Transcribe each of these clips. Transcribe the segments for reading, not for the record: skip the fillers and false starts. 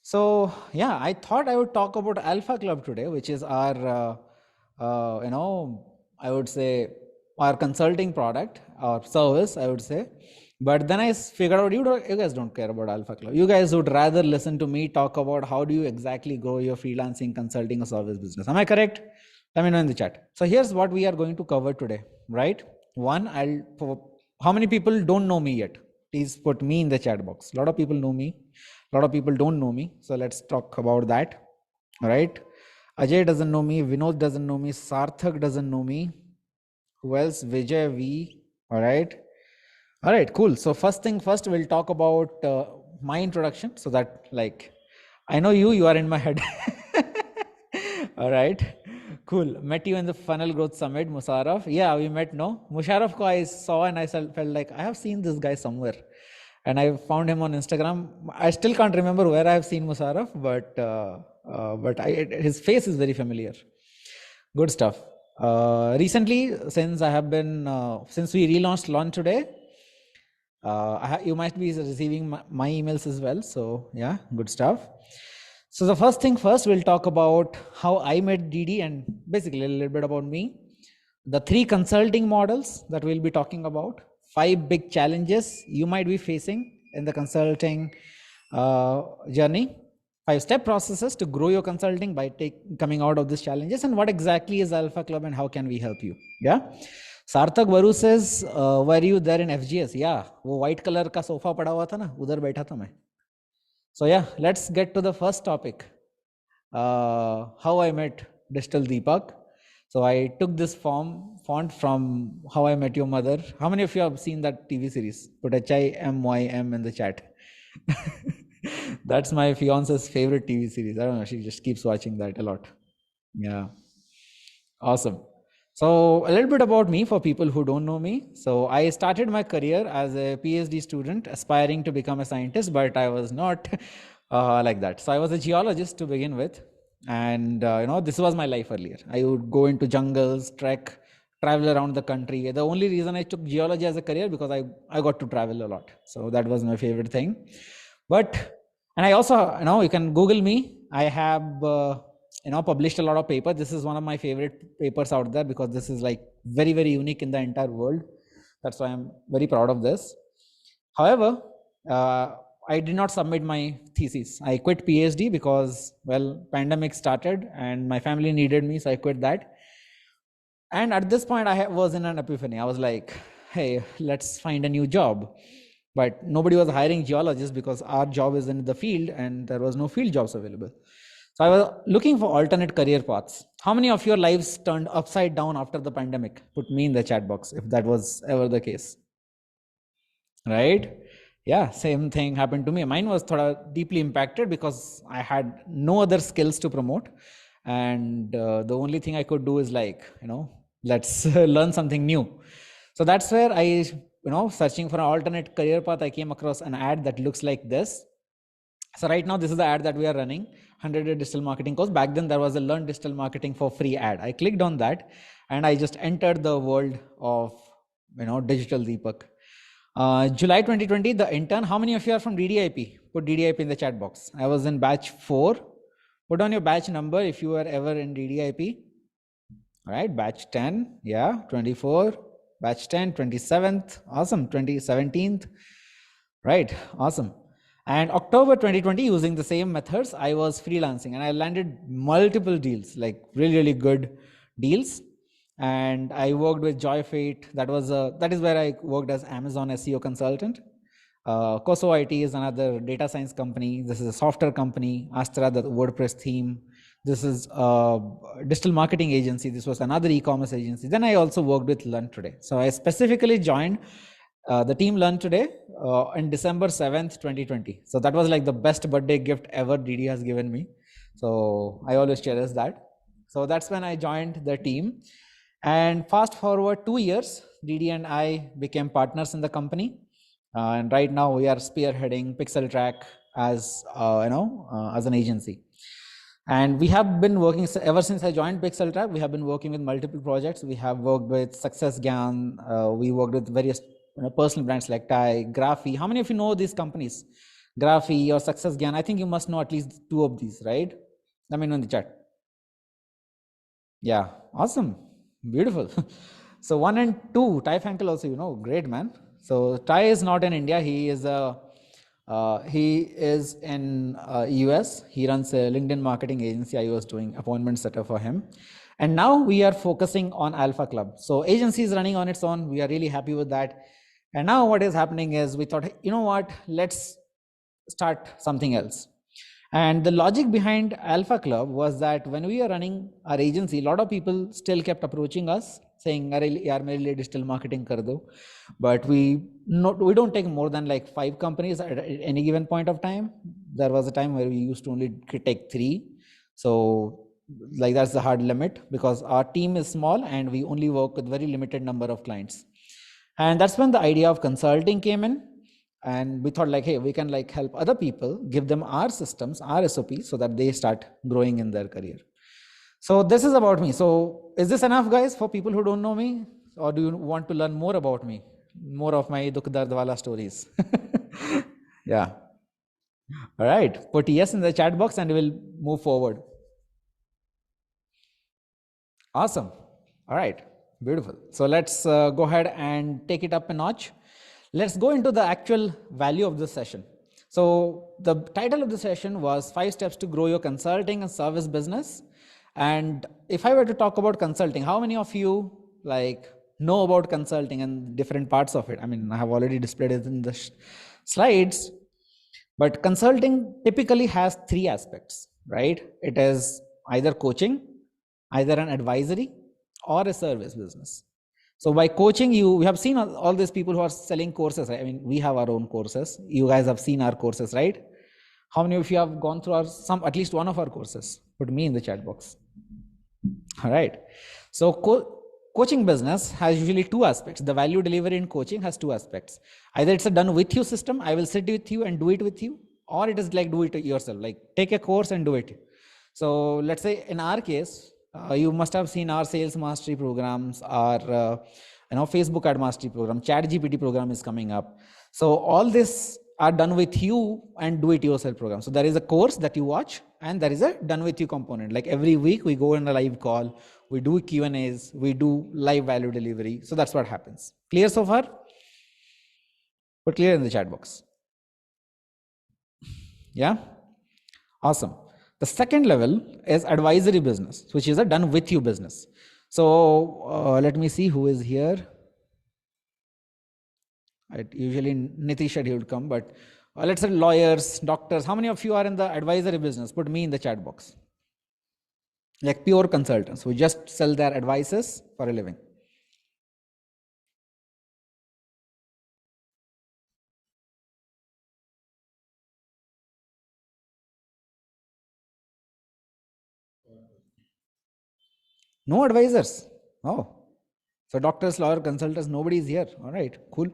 So yeah, I thought I would talk about Alpha Club today, which is our, I would say our consulting product or service, I would say. But then I figured out you guys don't care about Alpha Club. You guys would rather listen to me talk about how do you exactly grow your freelancing, consulting, or service business. Am I correct? Let me know in the chat. So here's what we are going to cover today, right? One, how many people don't know me yet? Please put me in the chat box. A lot of people know me. A lot of people don't know me. So let's talk about that. All right. Ajay doesn't know me. Vinod doesn't know me. Sarthak doesn't know me. Who else? Vijay V. All right. All right, cool. So first thing first, we'll talk about my introduction so that like, I know you are in my head. All right, cool. Met you in the Funnel Growth Summit, Musharraf. Yeah, we met, no? Musharraf ko I saw and I felt like I have seen this guy somewhere. And I found him on Instagram. I still can't remember where I have seen Musharraf, but his face is very familiar. Good stuff. Recently, since we relaunched Launch today, you might be receiving my emails as well. So yeah, good stuff. So the first thing first, we'll talk about how I met DD and basically a little bit about me. The 3 consulting models that we'll be talking about, 5 big challenges you might be facing in the consulting journey, 5-step processes to grow your consulting by coming out of these challenges, and what exactly is Alpha Club and how can we help you. Yeah. Sarthak Baru says, were you there in FGS? Yeah, वो white color का sofa पड़ा हुआ था ना, उधर बैठा था मैं. So yeah, let's get to the first topic. How I met Digital Deepak. So I took this font from How I Met Your Mother. How many of you have seen that TV series? Put HIMYM in the chat. That's my fiance's favorite TV series. I don't know, she just keeps watching that a lot. Yeah. Awesome. So a little bit about me for people who don't know me. So I started my career as a PhD student aspiring to become a scientist, but I was not like that. So I was a geologist to begin with. And, this was my life earlier. I would go into jungles, trek, travel around the country. The only reason I took geology as a career because I got to travel a lot. So that was my favorite thing. And I also, you can Google me. I have, published a lot of papers. This is one of my favorite papers out there because this is like very, very unique in the entire world. That's why I'm very proud of this. However, I did not submit my thesis. I quit PhD because, pandemic started and my family needed me, so I quit that. And at this point, I was in an epiphany. I was like, hey, let's find a new job. But nobody was hiring geologists because our job is in the field and there was no field jobs available. So I was looking for alternate career paths. How many of your lives turned upside down after the pandemic? Put me in the chat box if that was ever the case. Right? Yeah, same thing happened to me. Mine was deeply impacted because I had no other skills to promote. And the only thing I could do is let's learn something new. So that's where I, searching for an alternate career path, I came across an ad that looks like this. So right now, this is the ad that we are running, 100-day digital marketing course. Back then, there was a Learn Digital Marketing for Free ad. I clicked on that and I just entered the world of, Digital Deepak. July 2020, the intern. How many of you are from DDIP? Put DDIP in the chat box. I was in batch 4. Put on your batch number if you were ever in DDIP. All right, batch 10. Yeah, 24. Batch 10, 27th. Awesome. 2017th. Right. Awesome. And October 2020, using the same methods, I was freelancing and I landed multiple deals, like really, really good deals. And I worked with JoyFate. That is where I worked as Amazon SEO consultant. Koso IT is another data science company. This is a software company. Astra, the WordPress theme. This is a digital marketing agency. This was another e-commerce agency. Then I also worked with Learn Today. So I specifically joined the team Learn Today on December 7th, 2020. So that was like the best birthday gift ever DD has given me. So I always cherish that. So that's when I joined the team. And fast forward 2 years, DD and I became partners in the company. And right now we are spearheading Pixel Track as, as an agency. And we have been working ever since I joined Pixel Track. We have been working with multiple projects. We have worked with Success Gyan. We worked with various personal brands like Tai, Graphy. How many of you know these companies? Graphy or Success Gyan. I think you must know at least two of these, right? Let me know in the chat. Yeah, awesome, beautiful. So 1 and 2, Ty Frankel also, great man. So Ty is not in India. He is in US. He runs a LinkedIn marketing agency. I was doing appointment setter for him. And now we are focusing on Alpha Club. So agency is running on its own. We are really happy with that. And now what is happening is we thought, hey, you know what, let's start something else. And the logic behind Alpha Club was that when we were running our agency, a lot of people still kept approaching us saying, "Arey yaar, mere liye digital marketing kar do." But we don't take more than like 5 companies at any given point of time. There was a time where we used to only take 3. So like that's the hard limit because our team is small and we only work with very limited number of clients. And that's when the idea of consulting came in. And we thought like, hey, we can like help other people, give them our systems, our SOPs, so that they start growing in their career. So this is about me. So is this enough, guys, for people who don't know me? Or do you want to learn more about me? More of my Dukh Dard Wala stories. Yeah. All right. Put yes in the chat box and we'll move forward. Awesome. All right. Beautiful. So let's go ahead and take it up a notch. Let's go into the actual value of this session. So the title of the session was 5 steps to grow your consulting and service business. And if I were to talk about consulting, how many of you like know about consulting and different parts of it? I mean, I have already displayed it in the slides, but consulting typically has 3 aspects, right? It is either coaching, either an advisory, or a service business. So by coaching, we have seen all these people who are selling courses. Right? I mean, we have our own courses. You guys have seen our courses, right? How many of you have gone through at least one of our courses? Put me in the chat box. All right. So coaching business has usually 2 aspects. The value delivery in coaching has 2 aspects. Either it's a done with you system. I will sit with you and do it with you. Or it is like do it yourself, like take a course and do it. So let's say in our case, you must have seen our sales mastery programs, our Facebook ad mastery program, chat GPT program is coming up. So all this are done with you and do it yourself program. So there is a course that you watch and there is a done with you component. Like every week we go in a live call, we do Q&As, we do live value delivery. So that's what happens. Clear so far? Put clear in the chat box. Yeah. Awesome. The second level is advisory business, which is a done with you business. So let me see who is here. Usually Nitish said he would come, but let's say lawyers, doctors. How many of you are in the advisory business? Put me in the chat box. Like pure consultants who just sell their advices for a living. No advisors. Oh, so doctors, lawyer, consultants, nobody is here. All right, cool.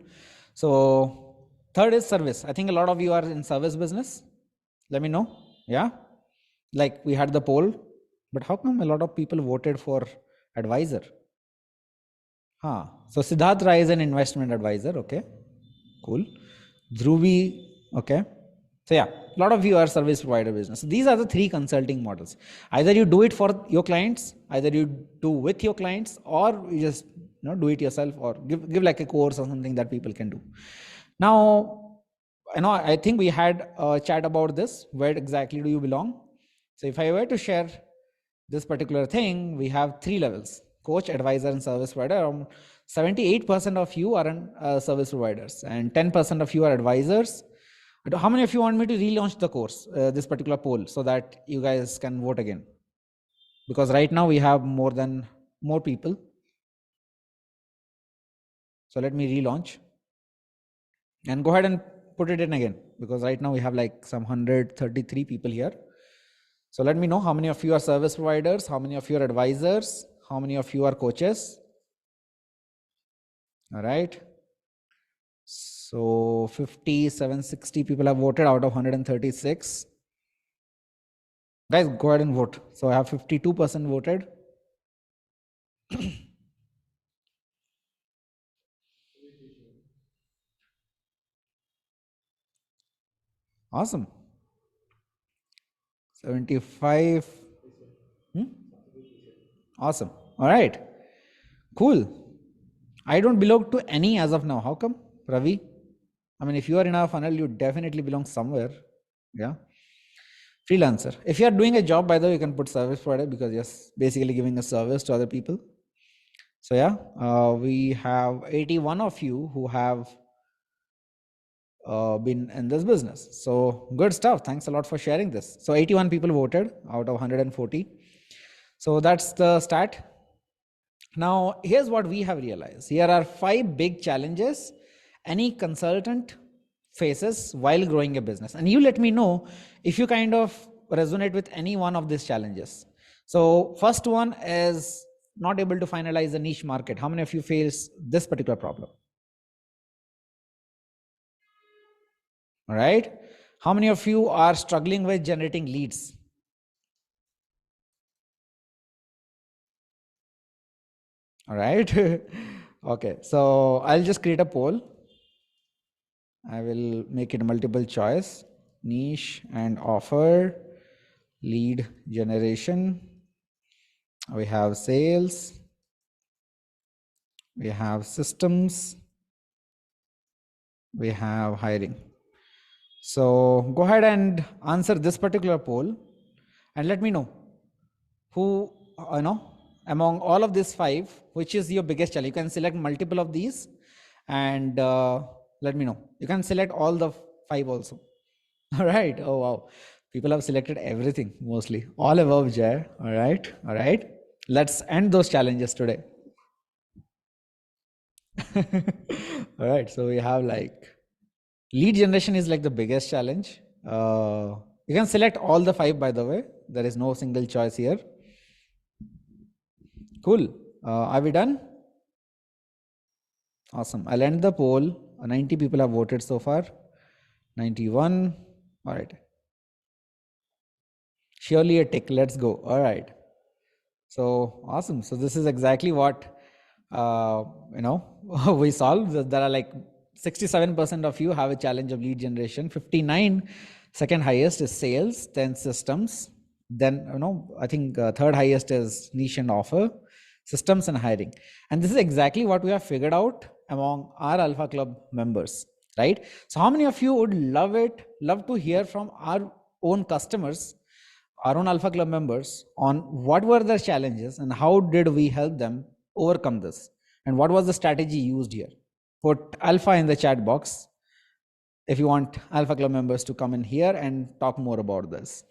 So third is service. I think a lot of you are in service business. Let me know. Yeah. Like we had the poll, but how come a lot of people voted for advisor? Huh. So Siddharth Rai is an investment advisor. Okay. Cool. Dhruvi. Okay. So yeah, a lot of you are service provider business. So these are the 3 consulting models. Either you do it for your clients, either you do with your clients, or you just do it yourself, or give like a course or something that people can do. Now, I think we had a chat about this. Where exactly do you belong? So if I were to share this particular thing, we have 3 levels: coach, advisor, and service provider. 78% of you are service providers, and 10% of you are advisors. How many of you want me to relaunch the course, this particular poll, so that you guys can vote again? Because right now we have more people. So let me relaunch and go ahead and put it in again, because right now we have like some 133 people here. So let me know how many of you are service providers, how many of you are advisors, how many of you are coaches. All right. So 57, 60 people have voted out of 136. Guys, go ahead and vote. So I have 52% voted. Awesome. 75. Awesome. All right. Cool. I don't belong to any as of now. How come, Ravi? I mean, if you are in our funnel, you definitely belong somewhere. Yeah. Freelancer. If you are doing a job, by the way, you can put service provider because yes, basically giving a service to other people. So yeah, we have 81 of you who have been in this business. So good stuff. Thanks a lot for sharing this. So 81 people voted out of 140. So that's the stat. Now, here's what we have realized. Here are 5 big challenges any consultant faces while growing a business. And you let me know if you kind of resonate with any one of these challenges. So first one is not able to finalize the niche market. How many of you face this particular problem? All right. How many of you are struggling with generating leads? All right. Okay. So I'll just create a poll. I will make it multiple choice, niche and offer, lead generation. We have sales. We have systems. We have hiring. So go ahead and answer this particular poll and let me know who, among all of these 5, which is your biggest challenge. You can select multiple of these and let me know. You can select all the 5 also. All right. Oh, wow. People have selected everything mostly. All above, Jay. All right. All right. Let's end those challenges today. All right. So we have like lead generation is like the biggest challenge. You can select all the 5, by the way. There is no single choice here. Cool. Are we done? Awesome. I'll end the poll. 90 people have voted so far. 91. All right. Surely a tick. Let's go. All right. So awesome. So this is exactly what we solve. There are like 67% of you have a challenge of lead generation. 59, second highest is sales, then systems. Then I think third highest is niche and offer, systems and hiring. And this is exactly what we have figured out among our Alpha Club members, right? So how many of you would love to hear from our own customers, our own Alpha Club members, on what were their challenges and how did we help them overcome this? And what was the strategy used here? Put Alpha in the chat box if you want Alpha Club members to come in here and talk more about this.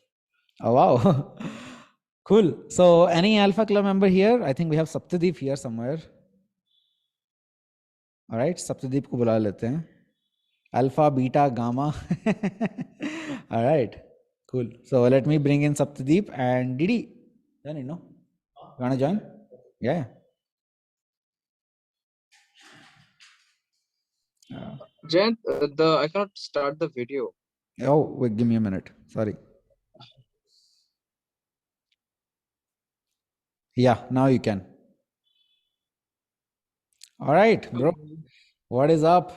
Oh, wow. Cool. So any Alpha Club member here? I think we have Saptadeep here somewhere. All right. Saptadeep ko bula lete hain. Alpha, beta, gamma. All right. Cool. So let me bring in Saptadeep and Didi. You want to join? Yeah. Jayant, I cannot start the video. Oh, wait, give me a minute. Sorry. Yeah, now you can. All right, bro. What is up?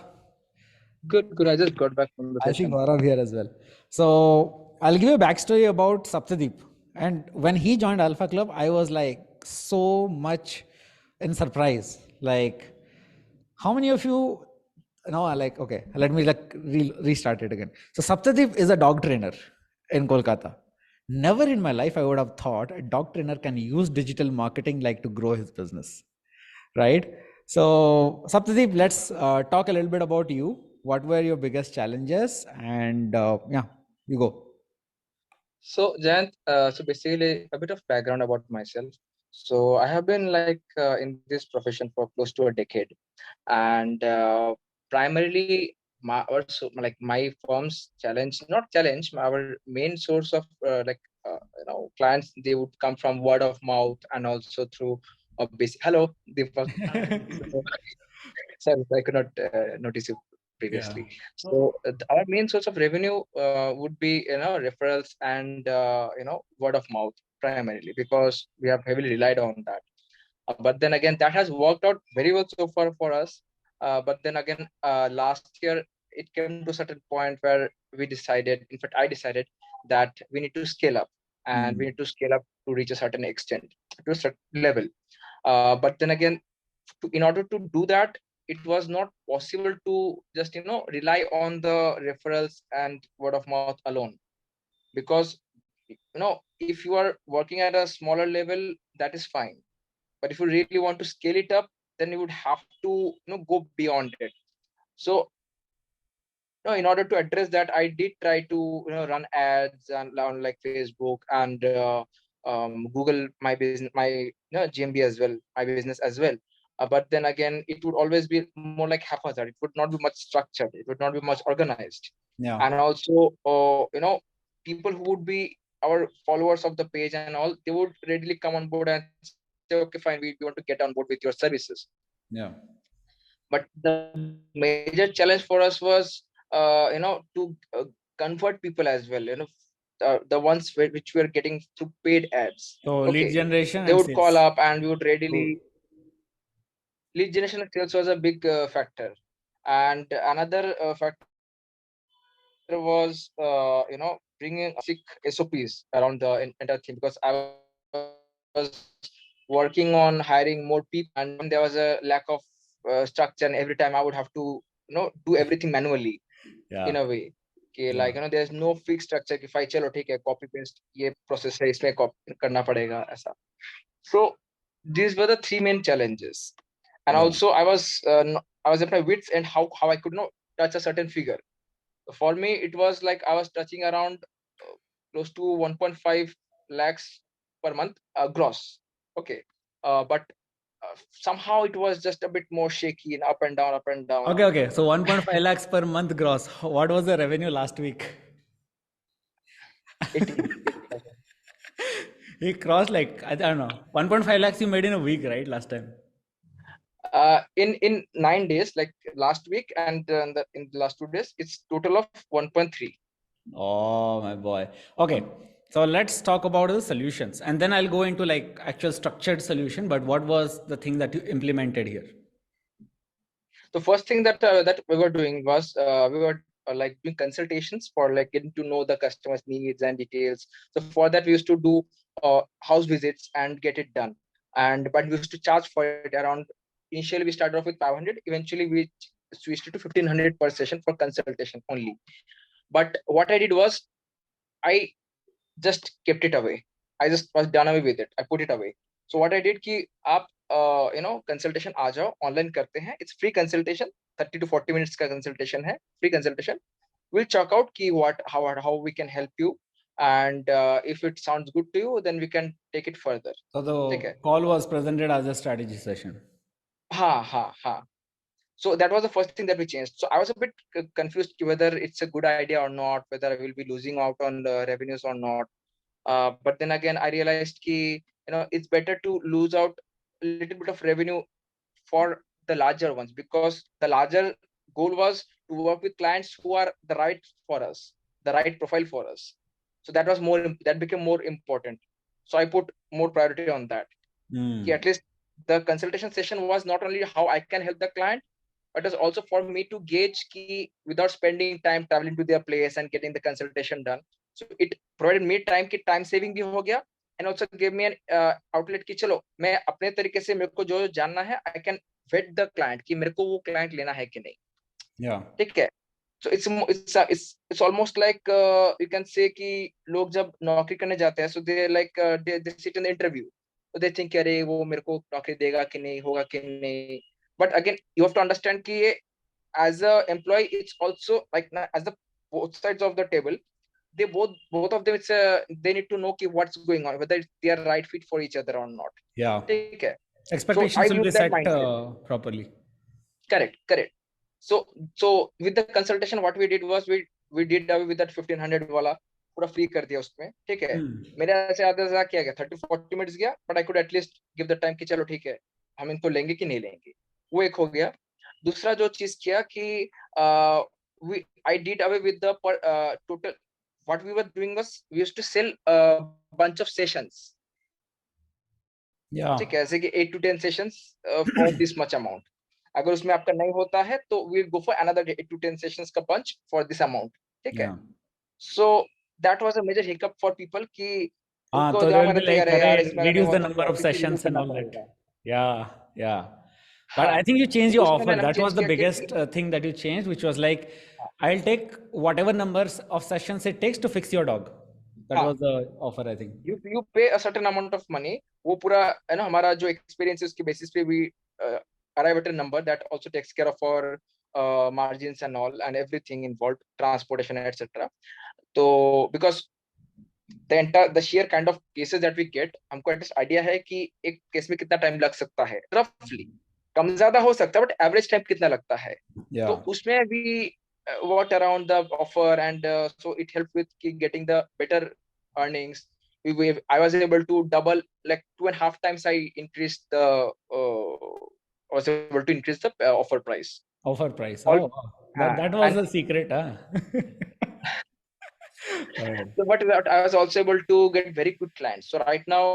Good. I just got back from the I see session. Gaurav here as well. So I'll give you a backstory about Saptadeep. And when he joined Alpha Club, I was like so much in surprise. Like, how many of you know, like, okay, let me restart it again. So Saptadeep is a dog trainer in Kolkata. Never in my life I would have thought a dog trainer can use digital marketing like to grow his business, right? So Saptadeep, let's talk a little bit about you. What were your biggest challenges? And yeah, you go. So Jayant, so basically a bit of background about myself. So I have been like in this profession for close to a decade, and primarily my firm's challenge, not challenge, our main source of clients, they would come from word of mouth and also through a basic hello. Sorry, I could not notice you Yeah. previously. So our main source of revenue would be referrals and word of mouth primarily, because we have heavily relied on that. But then again, that has worked out very well so far for us. But then again, last year it came to a certain point where we decided, in fact, I decided that we need to scale up, and we need to scale up to reach a certain extent, to a certain level. But then again, in order to do that, it was not possible to just rely on the referrals and word of mouth alone, because if you are working at a smaller level, that is fine. But if you really want to scale it up, then you would have to go beyond it. So in order to address that, I did try to run ads and on like Facebook and Google my business, my GMB as well, my business as well. But then again, it would always be more like haphazard. It would not be much structured. It would not be much organized. Yeah. And also, people who would be our followers of the page and all, they would readily come on board and say, okay, fine, we want to get on board with your services. Yeah. But the major challenge for us was to convert people as well, the ones which we are getting through paid ads. So lead Okay, generation they and would call sales. up and we would Cool. readily, lead generation and sales was a big factor. And another factor was bringing basic SOPs around the entire thing, because I was working on hiring more people, and there was a lack of structure, and every time I would have to do everything manually in a Yeah. way. कि Yeah. like there's no fixed structure कि भाई चलो ठीक है, copy paste ये process है, इसमें करना पड़ेगा ऐसा. So these were the three main challenges. And Yeah. also I was at my wits end how I could not touch a certain figure. For me it was like I was touching around close to 1.5 lakhs per month gross. Okay, but somehow it was just a bit more shaky and up and down, up and down. Okay. Okay. So 1.5 lakhs per month gross. What was the revenue last week? 80,000. He crossed like, I don't know, 1.5 lakhs you made in a week, right? Last time. In 9 days, like last week and in the last 2 days, it's total of 1.3. Oh, my boy. Okay. So let's talk about the solutions, and then I'll go into like actual structured solution. But what was the thing that you implemented here? The first thing that we were doing was we were like doing consultations for like getting to know the customer's needs and details. So for that we used to do house visits and get it done. And but we used to charge for it around. Initially we started off with 500. Eventually we switched it to 1,500 per session for consultation only. But what I did was I just kept it away. I just was done away with it. I put it away. So what I did कि आप consultation आ जाओ, online करते हैं. It's free consultation, 30 to 40 minutes का consultation है, free consultation. We'll check out कि how we can help you, and if it sounds good to you, then we can take it further. So the ठीक है. call was presented as a strategy session. हाँ. So that was the first thing that we changed. So I was a bit confused whether it's a good idea or not, whether I will be losing out on the revenues or not. But then again, I realized कि it's better to lose out a little bit of revenue for the larger ones, because the larger goal was to work with clients who are the right for us, the right profile for us. So that became more important. So I put more priority on that. At least the consultation session was not only how I can help the client, but it's also for me to gauge key without spending time traveling to their place and getting the consultation done. So it provided me time saving भी हो गया, and also gave me an outlet कि चलो मैं अपने तरीके से मेरे को जो जानना है, I can vet the client कि मेरे को वो client लेना है कि नहीं. Yeah. ठीक है. So it's almost like you can say कि लोग जब नौकरी करने जाते हैं, so they like they sit in the interview, so they think अरे वो मेरे को नौकरी देगा कि नहीं, होगा कि नहीं. But again, you have to understand कि ये as a employee, it's also like as the both sides of the table, they both of them, they need to know कि what's going on, whether they are right fit for each other or not. Yeah. ठीक है. So I Expectations will use be that set mindset. properly. Correct. So with the consultation what we did was we did away with that 1,500 वाला, पूरा free कर दिया उसमें. ठीक है. मेरे ऐसे आधा सा क्या गया, 30-40 minutes गया, but I could at least give the time कि चलो ठीक है, हम इनको लेंगे कि नहीं लेंगे. वो एक हो गया. दूसरा जो चीज किया कि I did away with the total. What we were doing was we used to sell a bunch of sessions. Yeah. ठीक है, ऐसे कि 8 to 10 sessions for this much amount. अगर उसमें आपका नहीं होता है तो we'll go for another 8 to 10 sessions का bunch for this amount. ठीक है. Yeah. So that was a major hiccup for people कि उनको So they दिमाग will में be रहता है like, अरे यार "Arey, इसमें अगर नहीं reduce हुआ the तो number फिर of office he renew sessions and करना all that." पड़ेगा. Yeah, yeah. But हाँ, I think you changed तो your उसमें offer. मैंने That चेंज was the किया biggest कि thing that you changed, which was like, हाँ, I'll take whatever numbers of sessions it takes to fix your dog. That हाँ, was the offer, I think. you pay a certain amount of money. वो पूरा है ना हमारा जो experience है उसके बेसिस पे we arrive at a number that also takes care of our margins and all and everything involved, transportation, etc. तो because the sheer kind of cases that we get, हमको एटलीस्ट आइडिया है कि एक case में कितना time लग सकता है रफली. कम ज्यादा हो सकता है बट एवरेज टाइम कितना लगता है. तो Yeah. उसमें भी worked around the offer and so it helped with getting the better earnings. I was able to double, like 2.5 times I increased the was able to increase the offer price. Offer price. All, Oh, wow. That was and the secret, huh? All right. so but I was also able to get very good clients. So right now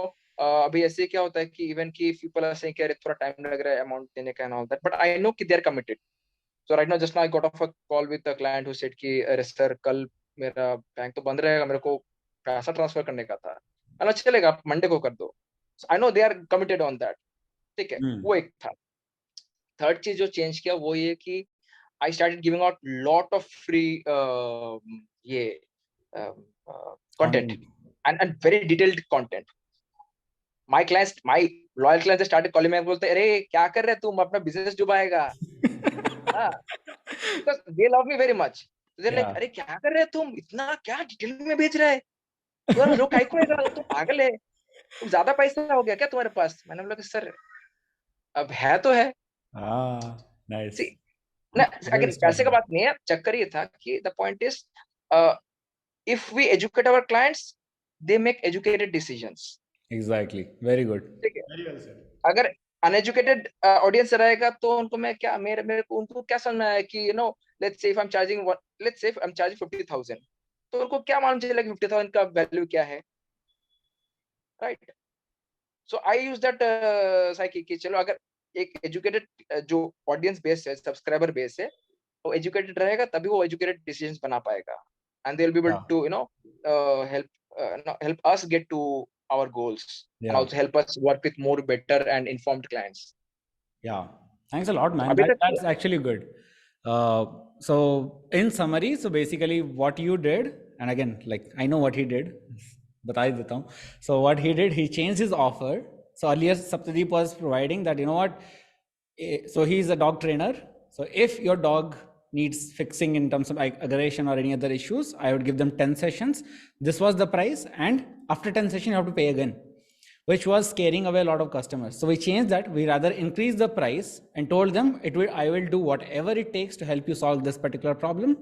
अभी ऐसे क्या होता है कि even की people are saying कि अरे थोड़ा टाइम लग रहा है अमाउंट देने का and all that, but I know कि they are committed. So right now just now I got off a call with a client who said कि अरे सर कल मेरा बैंक तो बंद रहेगा, मेरे को पैसा ट्रांसफर करने का था. अरे चलेगा, आप मंडे को कर दो. I know they are committed on that. ठीक है, Hmm. वो एक था. थर्ड चीज जो चेंज किया वो ये कि I started giving out lot of free ये content Content. and very detailed content. My loyal clients started calling me, बोलते अरे क्या कर रहे तुम, अपना बिजनेस डुबाएगा. हाँ, because they love me very much. So they're like Yeah. अरे क्या कर रहे तुम, इतना क्या डिटेल में भेज रहा है, तुम्हारा लोग काय को है, तुम पागल है, तुम ज्यादा पैसा हो गया क्या तुम्हारे पास. मैंने बोला कि सर अब है तो है. Ah, See, nice. ना Good अगर पैसे का strategy. बात नहीं है, चक्कर ये था कि the point is if we educate our clients, they make educated decisions. Exactly. Very good. ठीक है, Very well said. अगर अनएजुकेटेड ऑडियंस रहेगा तो उनको मैं क्या मेरे मेरे को उनको क्या समझना है कि let's say if I am charging let's say if I am charging 50,000, तो उनको क्या मालूम चलेगा कि 50,000 का वैल्यू क्या है, right. So I use that cycle कि चलो अगर एक एजुकेटेड जो ऑडियंस बेस है, सब्सक्राइबर बेस है, वो एजुकेटेड रहेगा तभी वो एजुकेटेड डिसीजंस बना पाएगा. And they will be able Yeah. To help us get to our goals and Yeah. also help us work with more better and informed clients. Yeah, thanks a lot, तो man. अभी तक That's actually good. So in summary, so basically what you did, and again, like I know what he did, बता ही देता हूँ. So what he did, he changed his offer. So earlier Saptadeep was providing that, you know what, so he's a dog trainer. So if your dog needs fixing in terms of aggression or any other issues, I would give them 10 sessions. This was the price, and after 10 sessions, you have to pay again, which was scaring away a lot of customers. So we changed that. We rather increased the price and told them I will do whatever it takes to help you solve this particular problem,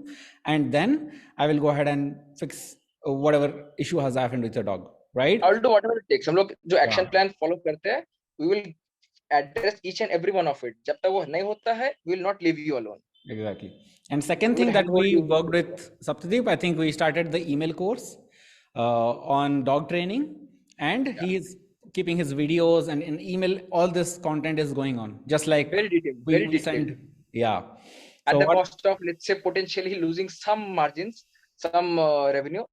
and then I will go ahead and fix whatever issue has happened with your dog, right? I will do whatever it takes. हम लोग जो Yeah. Action plan follow करते हैं, we will address each and every one of it. जब तक वो नहीं होता है, we will not leave you alone. Exactly. And second We will thing that handhold we you. worked with Saptadeep, I think we started the email course on dog training, and Yeah. he is keeping his videos and in email. All this content is going on, just like Very detailed, we, very we detailed. send. Yeah. At So the what? cost of, let's say, potentially losing some margins, some revenue.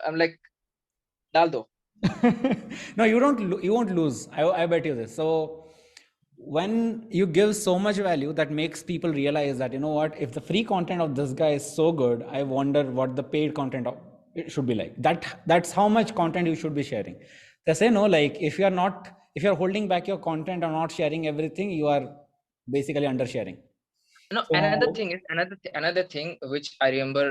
I'm like, डाल दो. No, you won't lose. I bet you this. So when you give so much value, that makes people realize that, you know what, if the free content of this guy is so good, I wonder what the paid content of it should be like. That's how much content you should be sharing. They say no, like if you're holding back your content or not sharing everything, you are basically under sharing. No, another So thing is another thing which I remember.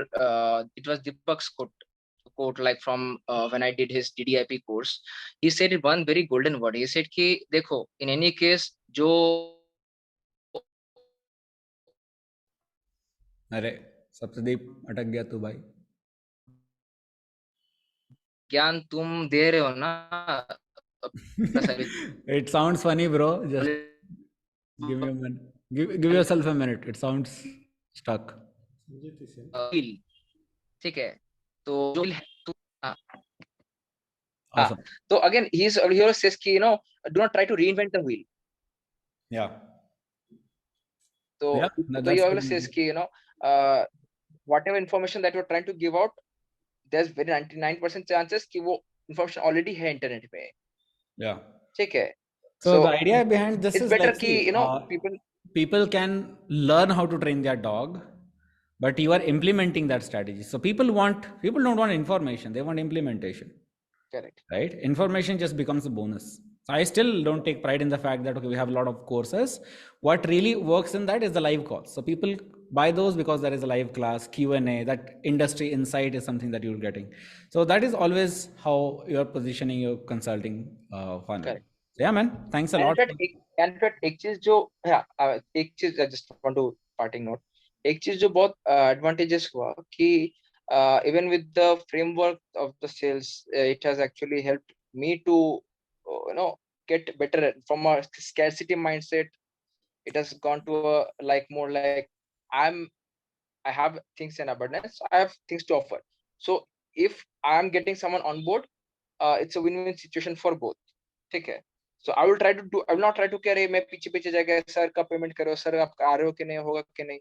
It was Deepak's quote like from when I did his DDIP course. He said one very golden word. He said कि देखो, in any case जो अरे सप्तदीप अटक गया तू भाई. ज्ञान तुम दे रहे हो ना, It sounds funny, bro. Just give me a minute. Give yourself a minute. It sounds stuck. ठीक है, तो जो हाँ, Awesome. तो again he says कि do not try to reinvent the wheel. Yeah. तो Yeah, तो ये that's वाला good. says कि whatever information that you're trying to give out, there's very 99% chances कि वो information already है internet पे. Yeah. ठीक है. So the So idea behind this it's is better like, कि see, people. people can learn how to train their dog, but you are implementing that strategy. So people don't want information; they want implementation. Correct. Right? Information just becomes a bonus. I still don't take pride in the fact that okay, we have a lot of courses. What really works in that is the live calls. So people buy those because there is a live class, Q&A, that industry insight is something that you're getting. So that is always how you're positioning your consulting funnel. Correct. So yeah, man, thanks a lot. And in fact एक चीज जो एक चीज I just want to parting note, एक चीज जो बहुत advantageous हुआ कि even with the framework of the sales, it has actually helped me to get better from a scarcity mindset. It has gone to a more like I have things in abundance, I have things to offer. So if I am getting someone on board, it's a win-win situation for both. ठीक है. So I will not try to carry मैं पीछे पीछे जाएगा sir का payment करो sir आप आ रहे हो कि नहीं होगा कि नहीं.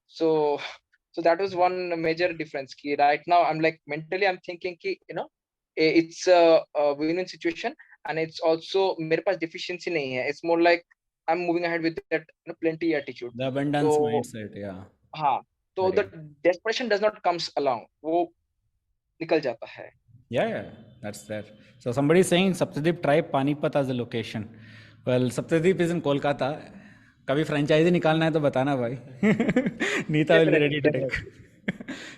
So that was one major difference कि right now I'm like mentally I'm thinking कि it's a win-win situation, and it's also मेरे पास deficiency नहीं है. It's more like I'm moving ahead with that plenty attitude. The abundance mindset, yeah. हाँ, तो the desperation does not comes along, वो निकल जाता है. Yeah, that's there. So somebody is saying Saptadeep, try Panipat as a location. Well, Saptadeep is in Kolkata. कभी franchise निकालना है तो बताना भाई. Neeta will be ready to take.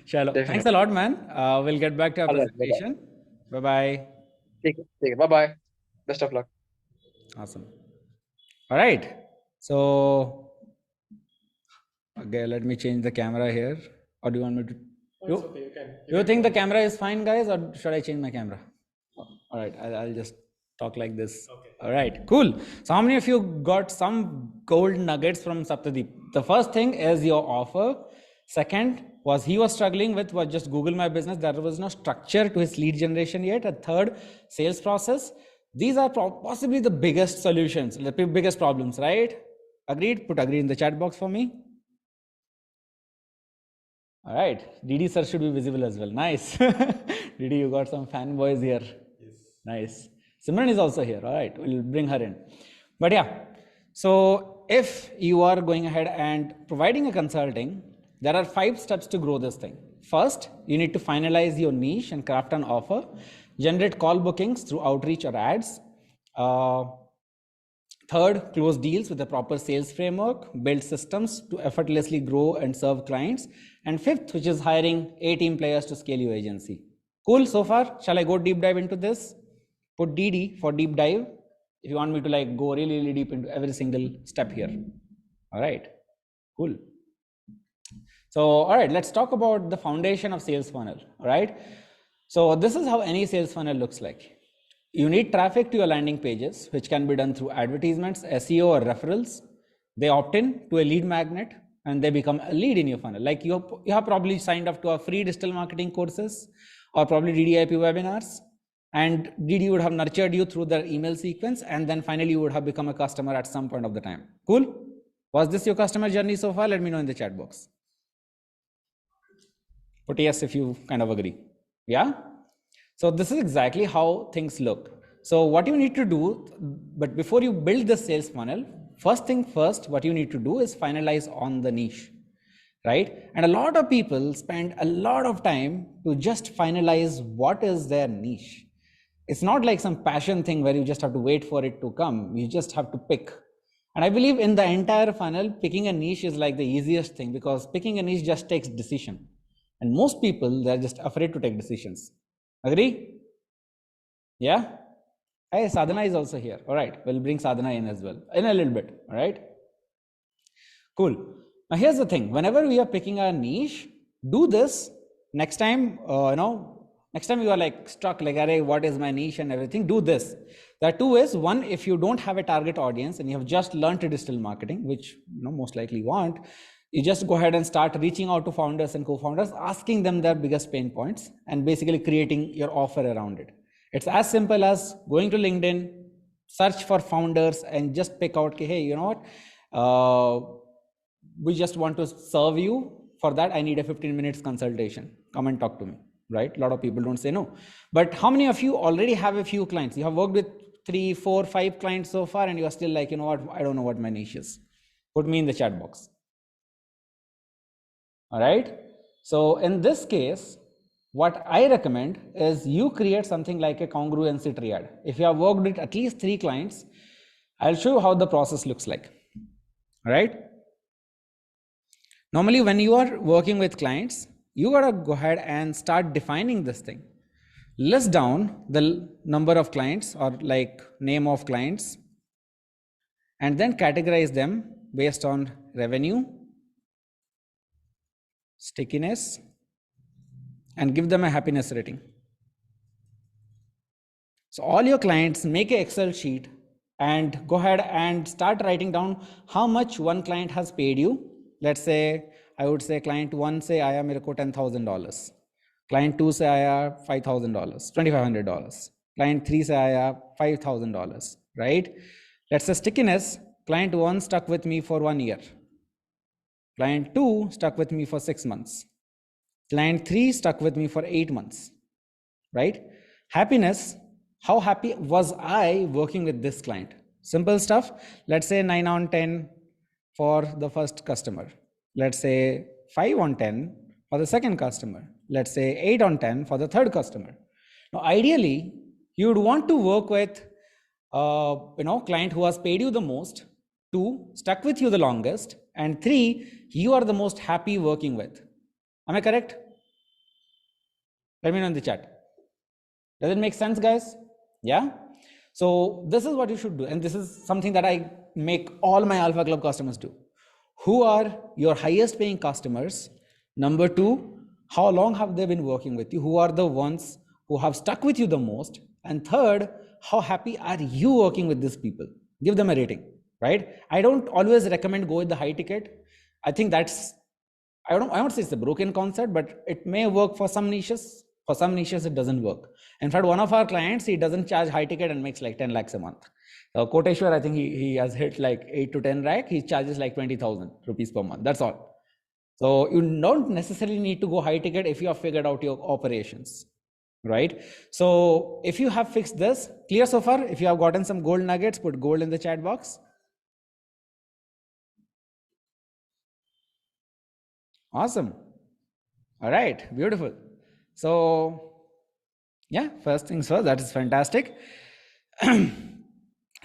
Chalo. Thanks a lot, man. We'll get back to our presentation. Bye-bye. ठीक है. Bye-bye. Best of luck. Awesome. All right. So, okay, let me change the camera here. Or do you want me to? You think the camera is fine, guys, or should I change my camera? All right, I'll just talk like this. Okay. All right, cool. So how many of you got some gold nuggets from Saptadeep? The first thing is your offer. Second was he was struggling with was just Google My Business. There was no structure to his lead generation yet. A third, sales process. These are possibly the biggest solutions, the biggest problems, right? Agreed? Put agreed in the chat box for me. All right, DD sir should be visible as well. Nice. DD, you got some fanboys here. Yes. Nice. Simran is also here. All right, we'll bring her in. But yeah, so if you are going ahead and providing a consulting, there are 5 steps to grow this thing. First, you need to finalize your niche and craft an offer, generate call bookings through outreach or ads. Third, close deals with a proper sales framework, build systems to effortlessly grow and serve clients. And fifth, which is hiring A team players to scale your agency. Cool so far? Shall I go deep dive into this? Put DD for deep dive if you want me to like go really, really deep into every single step here. All right, cool. So, all right, let's talk about the foundation of sales funnel. All right. So this is how any sales funnel looks like. You need traffic to your landing pages, which can be done through advertisements, SEO, or referrals. They opt in to a lead magnet and they become a lead in your funnel. Like you have probably signed up to our free digital marketing courses or probably DDIP webinars, and DD would have nurtured you through their email sequence, and then finally you would have become a customer at some point of the time. Cool? Was this your customer journey so far? Let me know in the chat box. Put yes if you kind of agree. Yeah? So this is exactly how things look. So what you need to do, but before you build the sales funnel, first thing first, what you need to do is finalize on the niche, right? And a lot of people spend a lot of time to just finalize what is their niche. It's not like some passion thing where you just have to wait for it to come. You just have to pick. And I believe in the entire funnel, picking a niche is like the easiest thing, because picking a niche just takes decision. And most people, they're just afraid to take decisions. Agree? Yeah? Hey, Sadhana is also here. All right, we'll bring Sadhana in as well in a little bit. All right? Cool. Now here's the thing. Whenever we are picking our niche, do this. Next time, next time you are like stuck, like, array, what is my niche and everything, do this. There are 2 ways. One, if you don't have a target audience and you have just learned digital marketing, which most likely you want, you just go ahead and start reaching out to founders and co-founders, asking them their biggest pain points and basically creating your offer around it. It's as simple as going to LinkedIn, search for founders and just pick out, hey, you know what? We just want to serve you For that, I need a 15 minutes consultation. Come and talk to me, right? A lot of people don't say no. But how many of you already have a few clients? You have worked with 3, 4, 5 clients so far, and you are still like, you know what, I don't know what my niche is. Put me in the chat box. All right. So in this case, what I recommend is you create something like a congruency triad. If you have worked with at least 3 clients, I'll show you how the process looks like. All right. Normally, when you are working with clients, you gotta go ahead and start defining this thing. List down the number of clients or like name of clients, and then categorize them based on revenue, stickiness, and give them a happiness rating. So all your clients, make an Excel sheet and go ahead and start writing down how much one client has paid you. Let's say, I would say client 1 say आया मेरे को $10,000. Client 2 say आया $5,000, $2,500. Client 3 say आया $5,000, right? Let's say stickiness, client 1 stuck with me for 1 year. Client 2 stuck with me for 6 months. Client 3 stuck with me for 8 months, right? Happiness, how happy was I working with this client? Simple stuff. Let's say 9 on 10 for the first customer. Let's say 5 on 10 for the second customer. Let's say 8 on 10 for the third customer. Now, ideally, you would want to work with client who has paid you the most, 2, stuck with you the longest, and 3, you are the most happy working with. Am I correct? Let me know in the chat. Does it make sense, guys? Yeah. So this is what you should do, and this is something that I make all my Alpha Club customers do. Who are your highest paying customers? Number 2, how long have they been working with you? Who are the ones who have stuck with you the most? And third, how happy are you working with these people? Give them a rating, right? I don't always recommend go with the high ticket. I think that's, I won't say it's a broken concept, but it may work for some niches. For some niches, it doesn't work. In fact, one of our clients, he doesn't charge high ticket and makes like 10 lakhs a month. Koteshwar, I think he has hit like 8 to 10 lakh. He charges like 20,000 rupees per month. That's all. So you don't necessarily need to go high ticket if you have figured out your operations, right? So if you have fixed this, clear so far? If you have gotten some gold nuggets, put gold in the chat box. Awesome. All right, beautiful. So yeah, first things first, that is fantastic.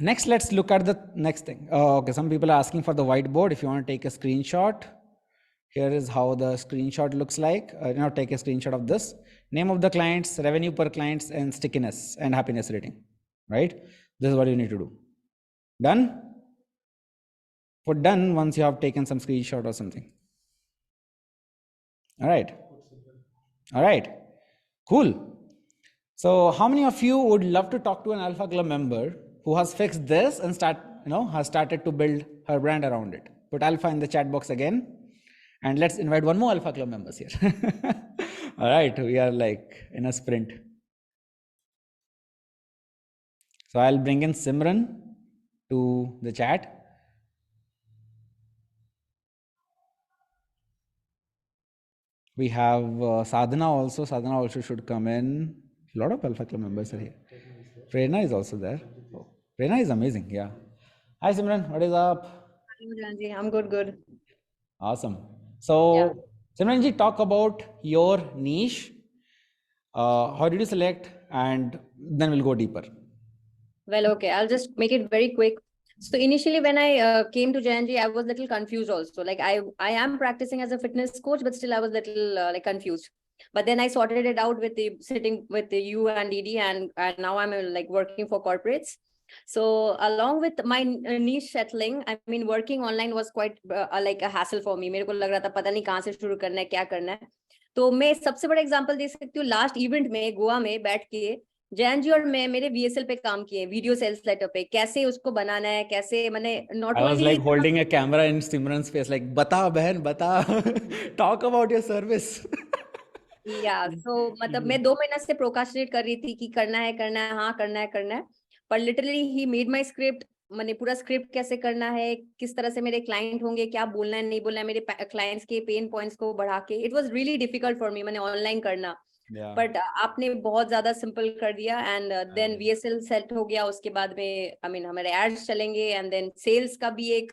Next, let's look at the next thing. Okay, some people are asking for the whiteboard. If you want to take a screenshot, here is how the screenshot looks like. Now take a screenshot of this. Name of the clients, revenue per clients, and stickiness and happiness rating, right? This is what you need to do. Done? Put done once you have taken some screenshot or something. All right. All right. Cool. So how many of you would love to talk to an Alpha Club member who has fixed this and has started to build her brand around it? Put Alpha in the chat box again. And let's invite one more Alpha Club members here. All right, we are like in a sprint. So I'll bring in Simran to the chat. We have Sadhana also. Sadhana also should come in. A lot of Alpha Club members are here. Prerna is also there. Oh, Prerna is amazing. Yeah. Hi Simran, what is up? I'm good. Awesome. So Simranji, talk about your niche. How did you select? And then we'll go deeper. Well, okay, I'll just make it very quick. So initially when I came to JNG, I was a little confused also. Like I am practicing as a fitness coach, but still I was a little like confused. But then I sorted it out with the sitting with the you and DD, and now I'm like working for corporates. So along with my niche settling, I mean, working online was quite like a hassle for me. मेरे को लग रहा था पता नहीं कहाँ से शुरू करना है, क्या करना है. तो मैं सबसे बड़ा एग्जांपल दे सकती हूँ. लास्ट इवेंट में गोवा में बैठ के जैन जी और मैं मेरे VSL पे काम किए, वीडियो सेल्स लेटर पे, कैसे उसको बनाना है, कैसे मैंने not I was like holding a camera in Simran's face, like बता बहन बता, talk about your service. so मतलब मैं 2 महीना से प्रोकास्टिनेट कर रही थी कि करना है, हाँ करना है, पर literally he made my script, मैंने पूरा स्क्रिप्ट कैसे करना है, किस तरह से मेरे क्लाइंट होंगे, क्या बोलना है नहीं बोलना है, मेरे क्लाइंट्स के पेन पॉइंट्स को बढ़ा के, it was really difficult for me, मैंने ऑनलाइन करना। बट आपने बहुत ज्यादा सिंपल कर दिया, एंड देन VSL सेट हो गया। उसके बाद में आई मीन हमारे एड्स चलेंगे, एंड देन सेल्स का भी एक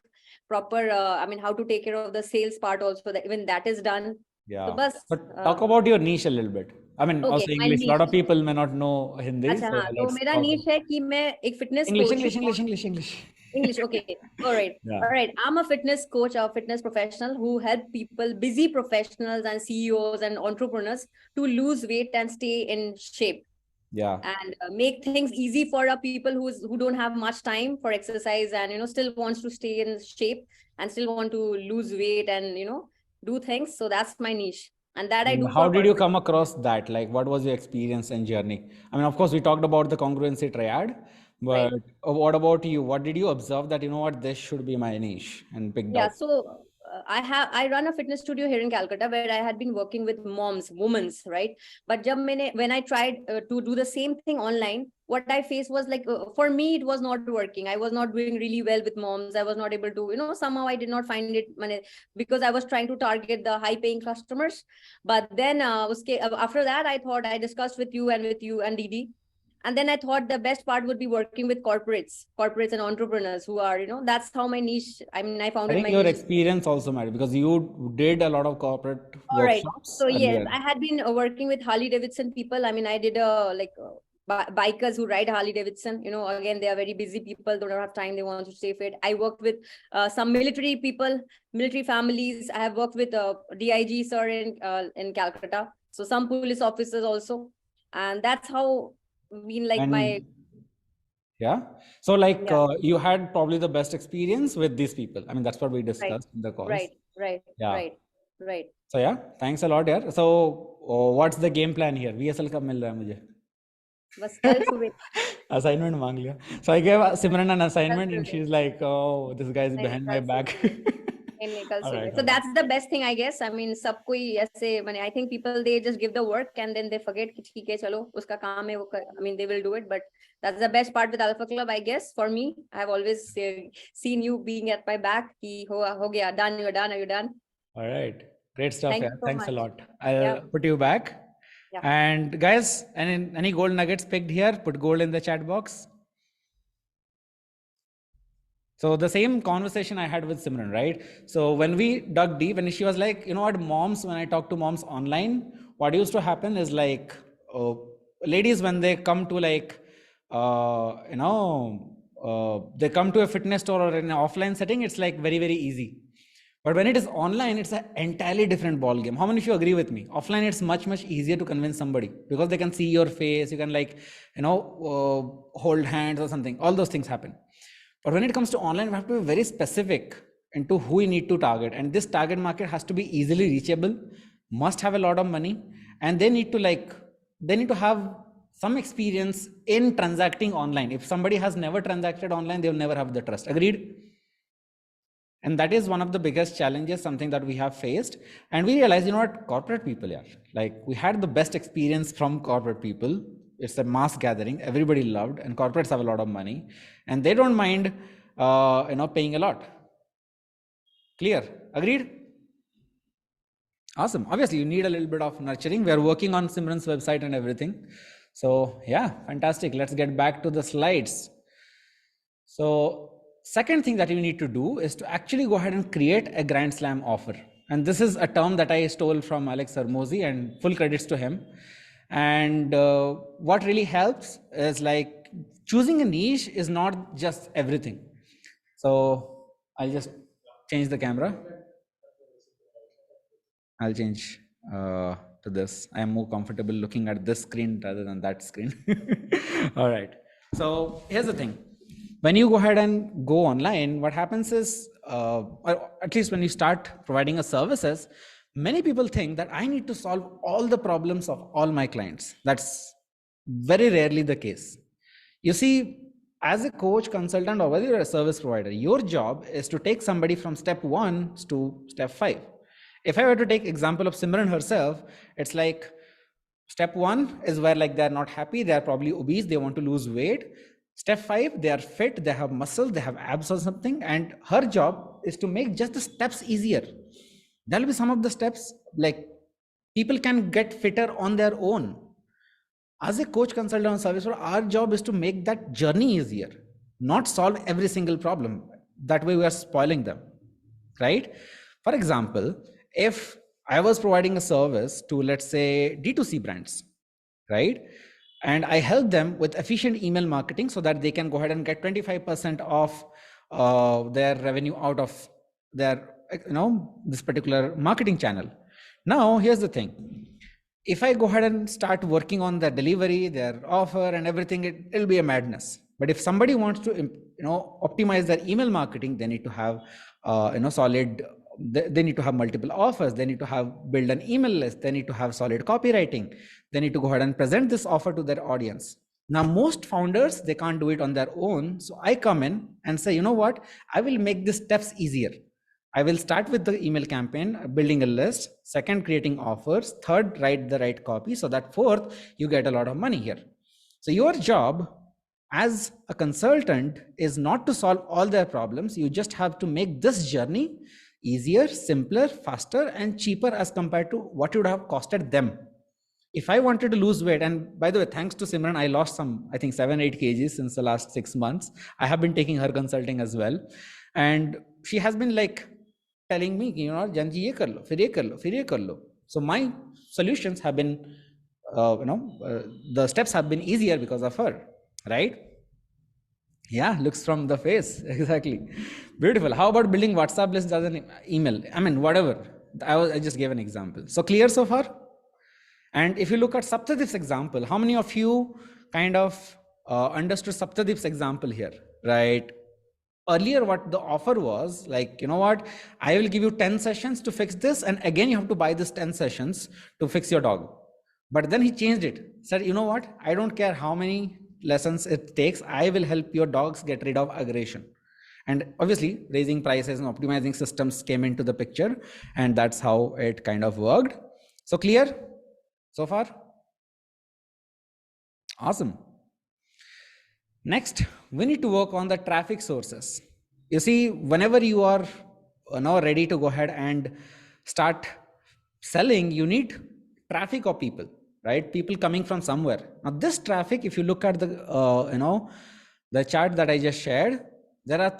proper I mean how to take care of the sales part also, that even that is done. तो बस But talk about your niche a little bit. I mean, okay, also my English. A lot of niche. people may not know Hindi, अच्छा so हाँ, तो let's मेरा talk niche about है कि मैं एक फिटनेस English, कोच English, हूँ। English, English, English. English, okay. All right. I'm a fitness coach, a fitness professional who help people, busy professionals and CEOs and entrepreneurs to lose weight and stay in shape, Yeah. and make things easy for people who don't have much time for exercise, and still wants to stay in shape and still want to lose weight and do things. So that's my niche, and that I And do how for did you corporate. come across that? Like, what was your experience and journey? I mean, of course, we talked about the congruency triad, Right. but what about you? What did you observe that, you know what, this should be my niche and picked Yeah, out? so I run a fitness studio here in Calcutta where I had been working with moms, women's, right? But when I tried to do the same thing online, what I faced was like for me it was not working. I was not doing really well with moms. I was not able to, somehow I did not find it because I was trying to target the high paying customers. But then after that I thought, I discussed with you and Didi. And then I thought the best part would be working with corporates and entrepreneurs who are, that's how my niche, I mean, I I founded think my your niche. experience also mattered because you did a lot of corporate All right. workshops So yes, earlier. I had been working with Harley Davidson people. I mean, I did bikers who ride Harley Davidson. Again, they are very busy people. They don't have time. They want to stay fit. I worked with some military people, military families. I have worked with DIG sir in Calcutta. So some police officers also, and that's how been like my. And yeah, so like Yeah. you had probably the best experience with these people. I mean, that's what we Right, discussed in the calls. right, right, Yeah. right, right. So yeah, thanks a lot, yaar. So what's the game plan here? VSL कब मिल रहा है मुझे? बस कल सुबह Assignment मांग लिया. So I gave Simran an कल assignment and सुबह she's like, oh, this guy is नहीं नहीं behind my कल back. सुबह नहीं कल All सुबह. right, So all right. that's the best thing I guess. I mean सब कोई ऐसे माने I think people they just give the work and then they forget कि ठीक है चलो उसका काम है वो I mean they will do it, but that's the best part with Alpha Club I guess for me. I have always seen you being at my back कि हो गया, done, you're done, are you done? All right. Great stuff, Thank yeah. you so Thanks a much. lot. I'll Yeah. put you back. Yeah. And guys, any gold nuggets picked here? Put gold in the chat box. So the same conversation I had with Simran, right? So when we dug deep, and she was like, you know what, moms, when I talk to moms online, what used to happen is like, ladies, when they come to like, they come to a fitness store or in an offline setting, it's like very, very easy. But when it is online, it's an entirely different ball game. How many of you agree with me? Offline, it's much, much easier to convince somebody because they can see your face. You can like, hold hands or something. All those things happen. But when it comes to online, we have to be very specific into who we need to target. And this target market has to be easily reachable, must have a lot of money, and they need to have some experience in transacting online. If somebody has never transacted online, they'll never have the trust. Agreed? And that is one of the biggest challenges, something that we have faced. And we realized, you know what, corporate people, yeah, like we had the best experience from corporate people. It's a mass gathering, everybody loved, and corporates have a lot of money and they don't mind, paying a lot. Clear? Agreed? Awesome. Obviously, you need a little bit of nurturing. We are working on Simran's website and everything. So yeah, fantastic. Let's get back to the slides. So second thing that you need to do is to actually go ahead and create a Grand Slam offer. And this is a term that I stole from Alex Hermosi, and full credits to him. And what really helps is like choosing a niche is not just everything. So I'll just change the camera. I'll change to this. I am more comfortable looking at this screen rather than that screen. All right. So here's the thing. When you go ahead and go online, what happens is, or at least when you start providing a services, many people think that I need to solve all the problems of all my clients. That's very rarely the case. You see, as a coach, consultant, or whether you're a service provider, your job is to take somebody from step 1 to step 5. If I were to take example of Simran herself, it's like step 1 is where like they're not happy, they're probably obese, they want to lose weight. Step 5, they are fit, they have muscle, they have abs or something, and her job is to make just the steps easier. There'll be some of the steps like people can get fitter on their own. As a coach, consultant, or service, our job is to make that journey easier, not solve every single problem. That way we are spoiling them, right? For example, if I was providing a service to, let's say, D2C brands, right? And I help them with efficient email marketing so that they can go ahead and get 25% of their revenue out of their, this particular marketing channel. Now, here's the thing. If I go ahead and start working on their delivery, their offer and everything, it'll be a madness. But if somebody wants to, optimize their email marketing, they need to have, solid, they need to have multiple offers. They need to have build an email list. They need to have solid copywriting. They need to go ahead and present this offer to their audience. Now, most founders, they can't do it on their own. So I come in and say, you know what, I will make the steps easier. I will start with the email campaign, building a list. Second, creating offers. Third, write the right copy. So that fourth, you get a lot of money here. So your job as a consultant is not to solve all their problems. You just have to make this journey easier, simpler, faster, and cheaper as compared to what it would have costed them. If I wanted to lose weight, and by the way, thanks to Simran, I lost some, I think 7-8 kgs since the last 6 months. I have been taking her consulting as well. And she has been like telling me, Janji, ye kar lo, fir ye kar lo, fir ye kar lo. So my solutions have been, the steps have been easier because of her, right? Yeah, looks from the face. Exactly. Beautiful. How about building WhatsApp list as an email? I mean, whatever. I just gave an example. So clear so far? And if you look at Saptadip's example, how many of you kind of understood Saptadip's example here, right? Earlier, what the offer was like, you know what, I will give you 10 sessions to fix this. And again, you have to buy this 10 sessions to fix your dog. But then he changed it, said, you know what, I don't care how many lessons it takes. I will help your dogs get rid of aggression. And obviously raising prices and optimizing systems came into the picture. And that's how it kind of worked. So clear so far? Awesome. Next, we need to work on the traffic sources. You see, whenever you are now ready to go ahead and start selling, you need traffic of people, right? People coming from somewhere. Now, this traffic, if you look at the, the chart that I just shared, there are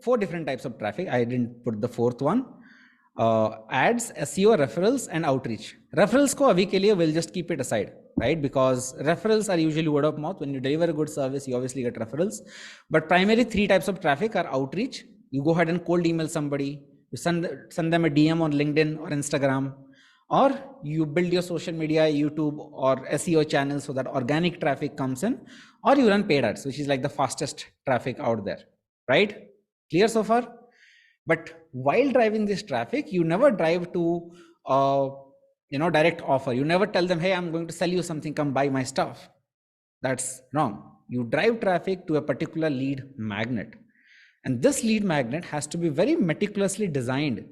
4 different types of traffic. I didn't put the 4th one. Ads, SEO, referrals, and outreach. Referrals ko abhi ke liye we'll just keep it aside, right? Because referrals are usually word of mouth. When you deliver a good service, you obviously get referrals. But primary 3 types of traffic are outreach. You go ahead and cold email somebody. You send them a DM on LinkedIn or Instagram, or you build your social media, YouTube or SEO channels so that organic traffic comes in, or you run paid ads, which is like the fastest traffic out there, right? Clear so far? But while driving this traffic, you never drive to, direct offer. You never tell them, hey, I'm going to sell you something, come buy my stuff. That's wrong. You drive traffic to a particular lead magnet. And this lead magnet has to be very meticulously designed.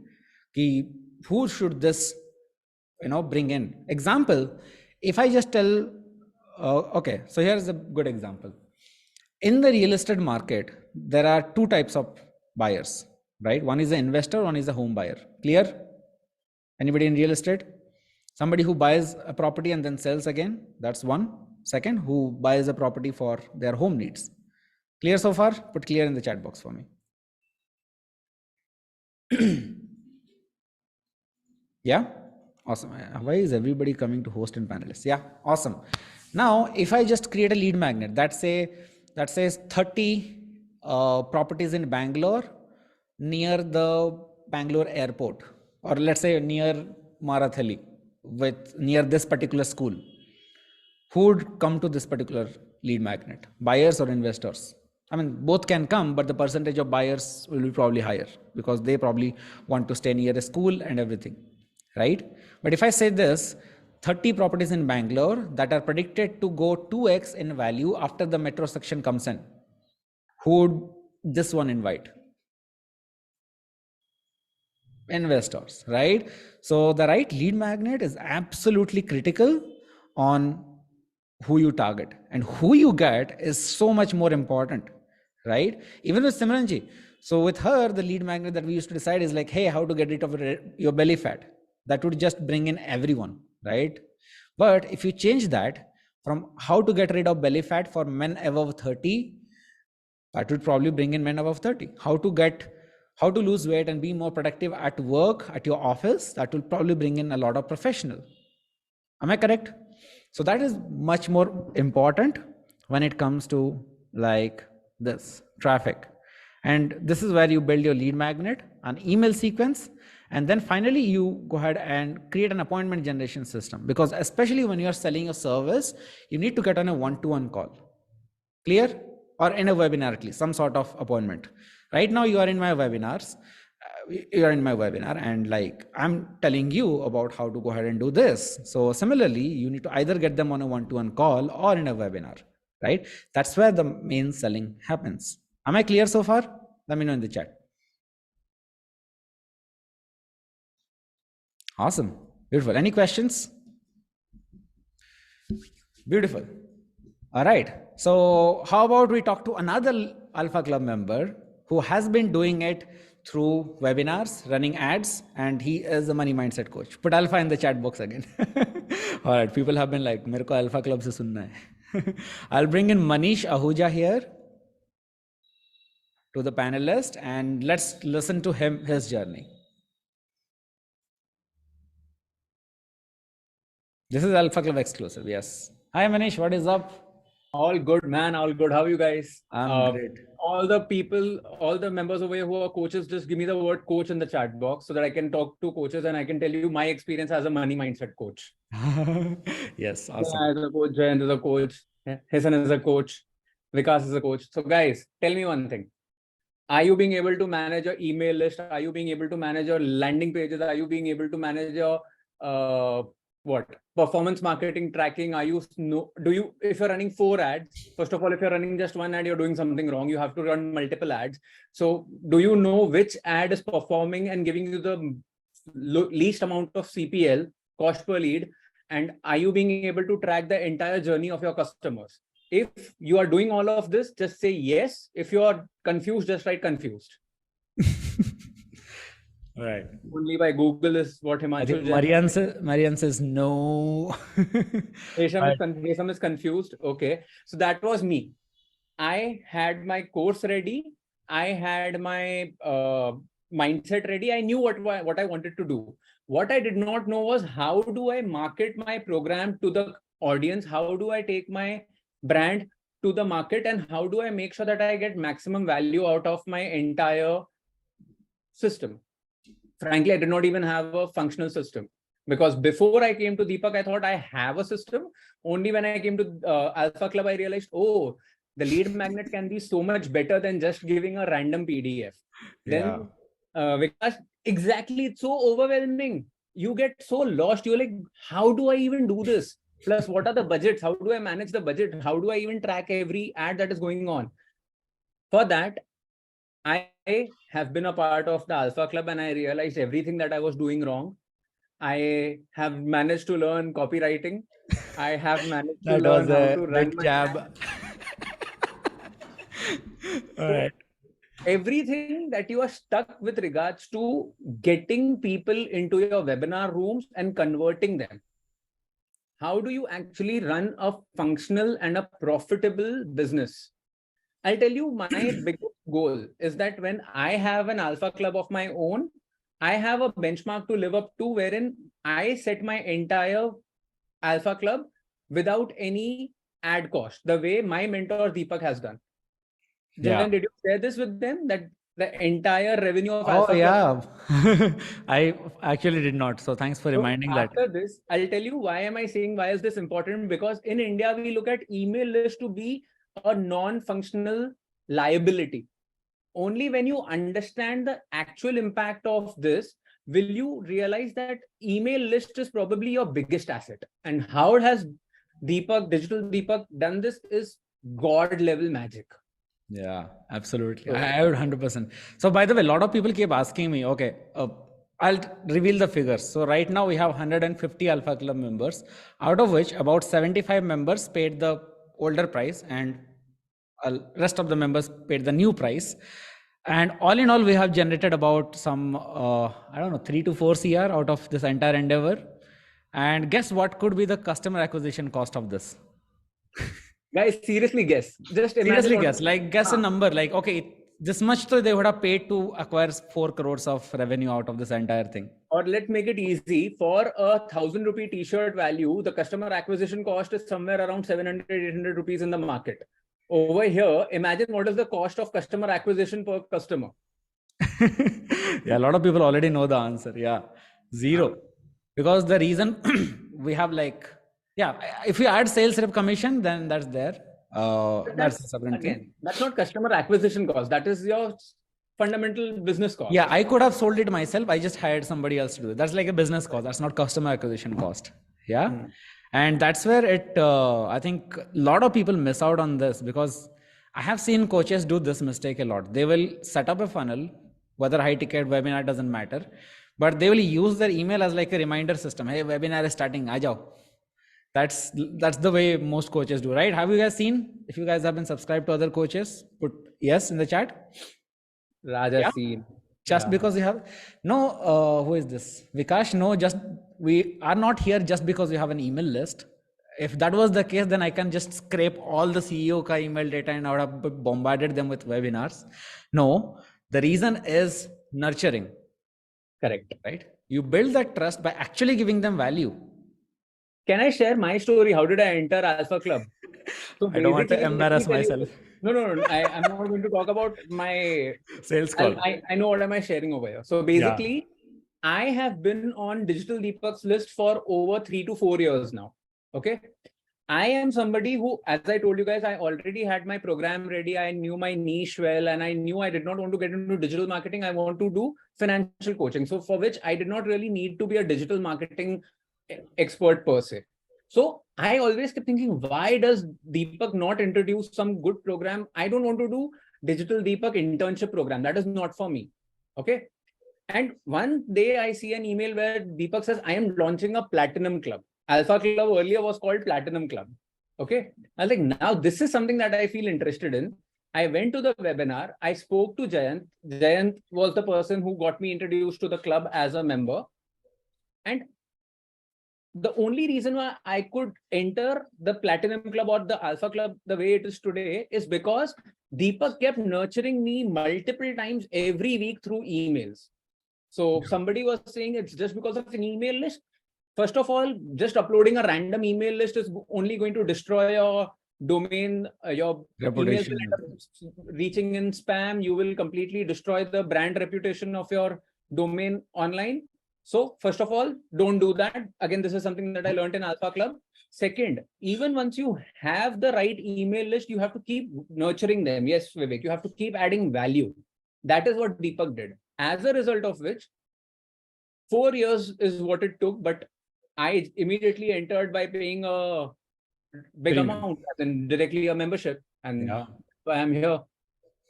Who should this, bring in? Example, if I just tell, okay, so here's a good example. In the real estate market, there are 2 types of buyers, right? One is an investor, one is a home buyer. Clear? Anybody in real estate? Somebody who buys a property and then sells again, that's one. Second, who buys a property for their home needs. Clear so far? Put clear in the chat box for me. Yeah, awesome. Why is everybody coming to host and panelists? Yeah, awesome. Now, if I just create a lead magnet that says 30 properties in Bangalore near the Bangalore airport, or let's say near Marathali, near this particular school, who would come to this particular lead magnet? Buyers or investors? I mean, both can come, but the percentage of buyers will be probably higher because they probably want to stay near a school and everything, right? But if I say this, 30 properties in Bangalore that are predicted to go 2x in value after the metro section comes in, who would this one invite? Investors, right? So the right lead magnet is absolutely critical on who you target. and who you get is so much more important, right? Even with Simranji. So with her, the lead magnet that we used to decide is like, hey, how to get rid of your belly fat. That would just bring in everyone, right? But if you change that from how to get rid of belly fat for men above 30, that would probably bring in men above 30. How to lose weight and be more productive at work, at your office, that will probably bring in a lot of professional. Am I correct? So that is much more important when it comes to like this traffic. And this is where you build your lead magnet, an email sequence, and then finally you go ahead and create an appointment generation system, because especially when you are selling a service, you need to get on a one-to-one call. Clear? Or in a webinar, at least some sort of appointment. Right now you are in my webinars, and like I'm telling you about how to go ahead and do this. So similarly, you need to either get them on a one-to-one call or in a webinar, right? That's where the main selling happens. Am I clear so far? Let me know in the chat. Awesome. Beautiful. Any questions? Beautiful. All right. So how about we talk to another Alpha Club member who has been doing it through webinars, running ads, and he is a money mindset coach. Put Alpha in the chat box again. All right. People have been like, "Mereko Alpha Club se sunna hai." I'll bring in Manish Ahuja here to the panelist, and let's listen to his journey. This is Alpha Club exclusive. Yes. Hi, Manish. What is up? All good, man. All good. How are you guys? I'm great. All the people, all the members over here who are coaches, just give me the word coach in the chat box so that I can talk to coaches and I can tell you my experience as a money mindset coach. Yes, awesome. Yeah, as a coach, Jayant is a coach, Hisan is a coach, Vikas is a coach. So guys, tell me one thing. Are you being able to manage your email list? Are you being able to manage your landing pages? Are you being able to manage your performance marketing tracking? Are you if you're running 4 ads, first of all, if you're running just one ad, you're doing something wrong. You have to run multiple ads. So do you know which ad is performing and giving you the least amount of CPL, cost per lead? And are you being able to track the entire journey of your customers? If you are doing all of this, just say yes. If you are confused, just write confused. Right. Only by Google is what Himanshu. Marian says no. Hesham is confused. Okay. So that was me. I had my course ready. I had my mindset ready. I knew what I wanted to do. What I did not know was how do I market my program to the audience? How do I take my brand to the market? And how do I make sure that I get maximum value out of my entire system? Frankly, I did not even have a functional system, because before I came to Deepak, I thought I have a system. Only when I came to Alpha Club, I realized, oh, the lead magnet can be so much better than just giving a random PDF. Then, because exactly, it's so overwhelming. You get so lost. You're like, how do I even do this? Plus, what are the budgets? How do I manage the budget? How do I even track every ad that is going on? For that, I have been a part of the Alpha Club and I realized everything that I was doing wrong. I have managed to learn copywriting. I have managed to learn how to run my jab. All right. Everything that you are stuck with regards to getting people into your webinar rooms and converting them. How do you actually run a functional and a profitable business? I'll tell you, my biggest goal is that when I have an Alpha Club of my own, I have a benchmark to live up to wherein I set my entire Alpha Club without any ad cost, the way my mentor Deepak has done. Jayan, did you share this with them, that the entire revenue of Alpha Club? I actually did not. So thanks for reminding that. After this, I'll tell you why am I saying why is this important? Because in India, we look at email list to be a non-functional liability. Only when you understand the actual impact of this, will you realize that email list is probably your biggest asset. And how has Deepak, Digital Deepak, done this is God level magic. Yeah, absolutely. I would 100%. So by the way, a lot of people keep asking me, okay, I'll reveal the figures. So right now we have 150 Alpha Club members, out of which about 75 members paid the older price, and rest of the members paid the new price. And all in all, we have generated about some, I don't know, 3 to 4 CR out of this entire endeavor. And guess what could be the customer acquisition cost of this? Guys, seriously guess. Just imagine. Seriously guess, like guess a number, like, okay, this much so they would have paid to acquire 4 crores of revenue out of this entire thing. Or let's make it easy. For a 1,000 rupee t-shirt value, the customer acquisition cost is somewhere around 700, 800 rupees in the market. Over here, imagine what is the cost of customer acquisition per customer. Yeah, a lot of people already know the answer. Yeah, 0. Because the reason we have like, yeah, if you add sales rep commission, then that's there. That's a separate thing. That's not customer acquisition cost. That is your fundamental business cost. Yeah, I could have sold it myself. I just hired somebody else to do it. That's like a business cost. That's not customer acquisition cost. Yeah. And that's where it, I think a lot of people miss out on this, because I have seen coaches do this mistake a lot. They will set up a funnel, whether high ticket, webinar, doesn't matter, but they will use their email as like a reminder system. Hey, webinar is starting, aa jao. That's the way most coaches do, right? Have you guys seen? If you guys have been subscribed to other coaches, put yes in the chat. Raja seen. Just because you have no, who is this? Vikash? No, just we are not here just because you have an email list. If that was the case, then I can just scrape all the CEO ka email data and I would have bombarded them with webinars. No, the reason is nurturing. Correct. Right? You build that trust by actually giving them value. Can I share my story? How did I enter Alpha Club? So I don't want to embarrass myself. No. I'm not going to talk about my sales call. I know what am I sharing over here. So basically, I have been on Digital Deepak's list for over 3 to 4 years now. Okay. I am somebody who, as I told you guys, I already had my program ready. I knew my niche well, and I knew I did not want to get into digital marketing. I want to do financial coaching. So for which I did not really need to be a digital marketing expert per se. So I always kept thinking, why does Deepak not introduce some good program? I don't want to do Digital Deepak internship program. That is not for me. Okay. And one day I see an email where Deepak says, I am launching a platinum club. Alpha Club earlier was called Platinum Club. Okay. I was like, now this is something that I feel interested in. I went to the webinar. I spoke to Jayant. Jayant was the person who got me introduced to the club as a member. And the only reason why I could enter the Platinum Club or the Alpha Club the way it is today is because Deepak kept nurturing me multiple times every week through emails. So somebody was saying it's just because of an email list. First of all, just uploading a random email list is only going to destroy your domain, your reputation. Reaching in spam, you will completely destroy the brand reputation of your domain online. So first of all, don't do that. Again, this is something that I learned in Alpha Club. Second, even once you have the right email list, you have to keep nurturing them. Yes, Vivek, you have to keep adding value. That is what Deepak did. As a result of which, 4 years is what it took, but I immediately entered by paying a big amount and directly a membership. And I am here.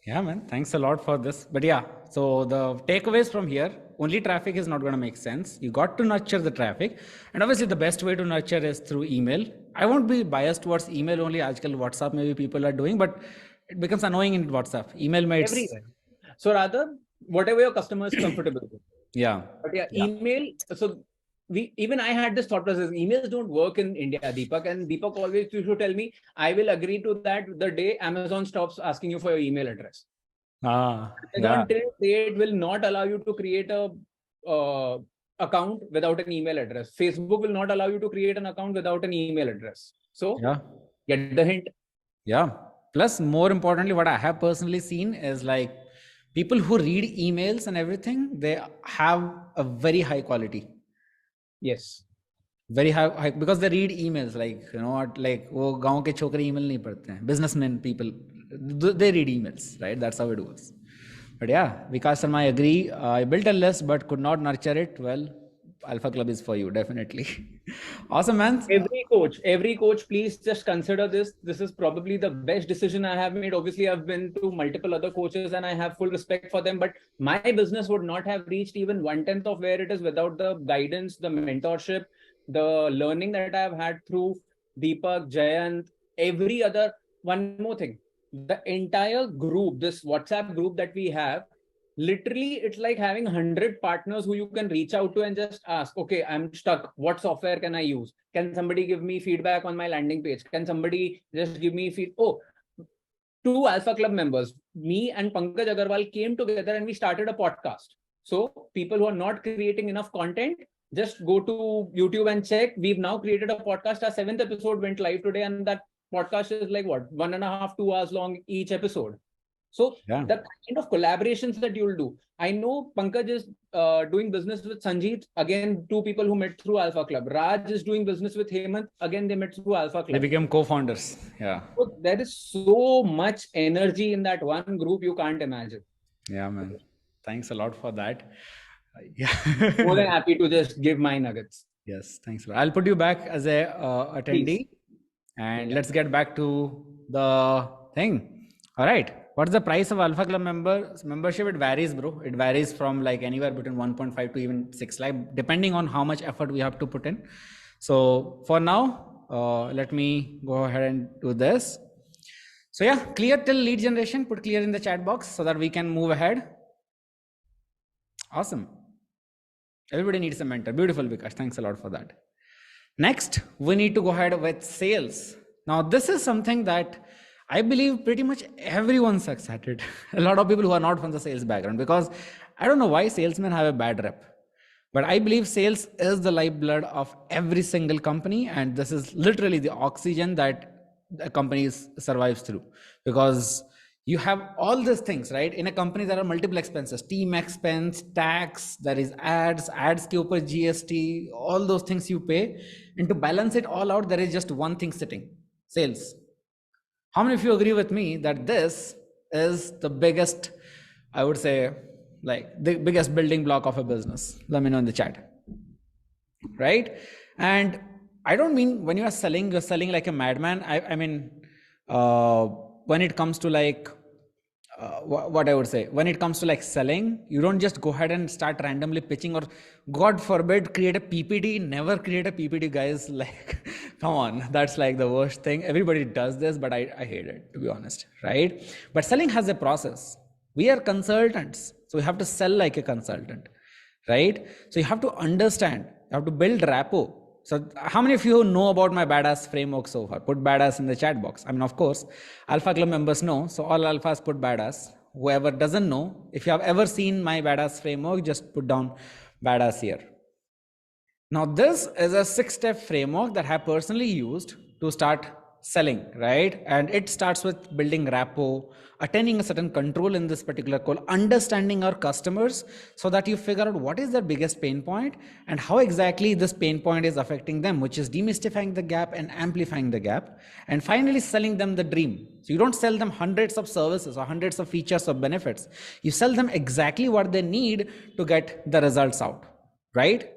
Yeah, man. Thanks a lot for this. But yeah, so the takeaways from here, only traffic is not going to make sense. You got to nurture the traffic. And obviously the best way to nurture is through email. I won't be biased towards email only. Ajkal WhatsApp maybe people are doing, but it becomes annoying in WhatsApp. Email mates. Everywhere. So rather, whatever your customer is comfortable with. Yeah. But email. So even I had this thought process, emails don't work in India, Deepak. And Deepak always used to tell me, I will agree to that the day Amazon stops asking you for your email address. Amazon it will not allow you to create a account without an email address. Facebook will not allow you to create an account without an email address. So get the hint. Yeah. Plus, more importantly, what I have personally seen is like people who read emails and everything, they have a very high quality. Yes. Very high because they read emails, like, you know what, like wo gaon ke chokre email nahi padhte hain. Businessmen people, they read emails, right? That's how it works. But yeah, Vikas and I agree. I built a list but could not nurture it. Well, Alpha Club is for you, definitely. Awesome, man. Every coach, please just consider this. This is probably the best decision I have made. Obviously, I've been to multiple other coaches and I have full respect for them, but my business would not have reached even 1/10 of where it is without the guidance, the mentorship, the learning that I've had through Deepak, Jayant, every other. One more thing, the entire group, this WhatsApp group that we have, literally it's like having 100 partners who you can reach out to and just ask, okay, I'm stuck, what software can I use? Can somebody give me feedback on my landing page? Can somebody just give me two Alpha Club members, me and Pankaj Agarwal, came together and we started a podcast. So people who are not creating enough content, just go to YouTube and check. We've now created a podcast. Our 7th episode went live today, and that podcast is like what, 1.5, 2 hours long each episode. So Yeah. the kind of collaborations that you'll do. I know Pankaj is doing business with Sanjeet. Again, two people who met through Alpha Club. Raj is doing business with Hemant. Again, they met through Alpha They Club. became co-founders. Yeah. So there is so much energy in that one group you can't imagine. Yeah, man. Thanks a lot for that. Yeah. More than happy to just give my nuggets. Yes, thanks. I'll put you back as a attendee, and let's get back to the thing. All right. What's the price of Alpha Club membership? It varies, bro. It varies from like anywhere between 1.5 to even 6 lakh, depending on how much effort we have to put in. So for now, let me go ahead and do this. So yeah, clear till lead generation. Put clear in the chat box so that we can move ahead. Awesome. Everybody needs a mentor. Beautiful, Vikash. Thanks a lot for that. Next, we need to go ahead with sales. Now, this is something that I believe pretty much everyone sucks at it. A lot of people who are not from the sales background, because I don't know why salesmen have a bad rep. But I believe sales is the lifeblood of every single company. And this is literally the oxygen that a company survives through, because you have all these things, right? In a company, there are multiple expenses, team expense, tax, there is ads ke upar GST, all those things you pay. And to balance it all out, there is just one thing sitting, sales. How many of you agree with me that this is the biggest, I would say, like the biggest building block of a business? Let me know in the chat, right? And I don't mean when you are selling, you're selling like a madman. I mean, when it comes to like, what I would say, when it comes to like selling, you don't just go ahead and start randomly pitching, or God forbid, create a PPT. Never create a PPT, guys. Like, come on, that's like the worst thing. Everybody does this, but I hate it, to be honest, right? But selling has a process. We are consultants, so we have to sell like a consultant, right? So you have to understand, you have to build rapport. So how many of you know about my badass framework so far? Put badass in the chat box. I mean, of course, Alpha Club members know. So all alphas put badass. Whoever doesn't know, if you have ever seen my badass framework, just put down badass here. Now, this is a 6-step framework that I have personally used to start selling, right? And it starts with building rapport, attaining a certain control in this particular call, understanding our customers so that you figure out what is their biggest pain point and how exactly this pain point is affecting them, which is demystifying the gap and amplifying the gap, and finally selling them the dream. So you don't sell them hundreds of services or hundreds of features or benefits. You sell them exactly what they need to get the results out, right?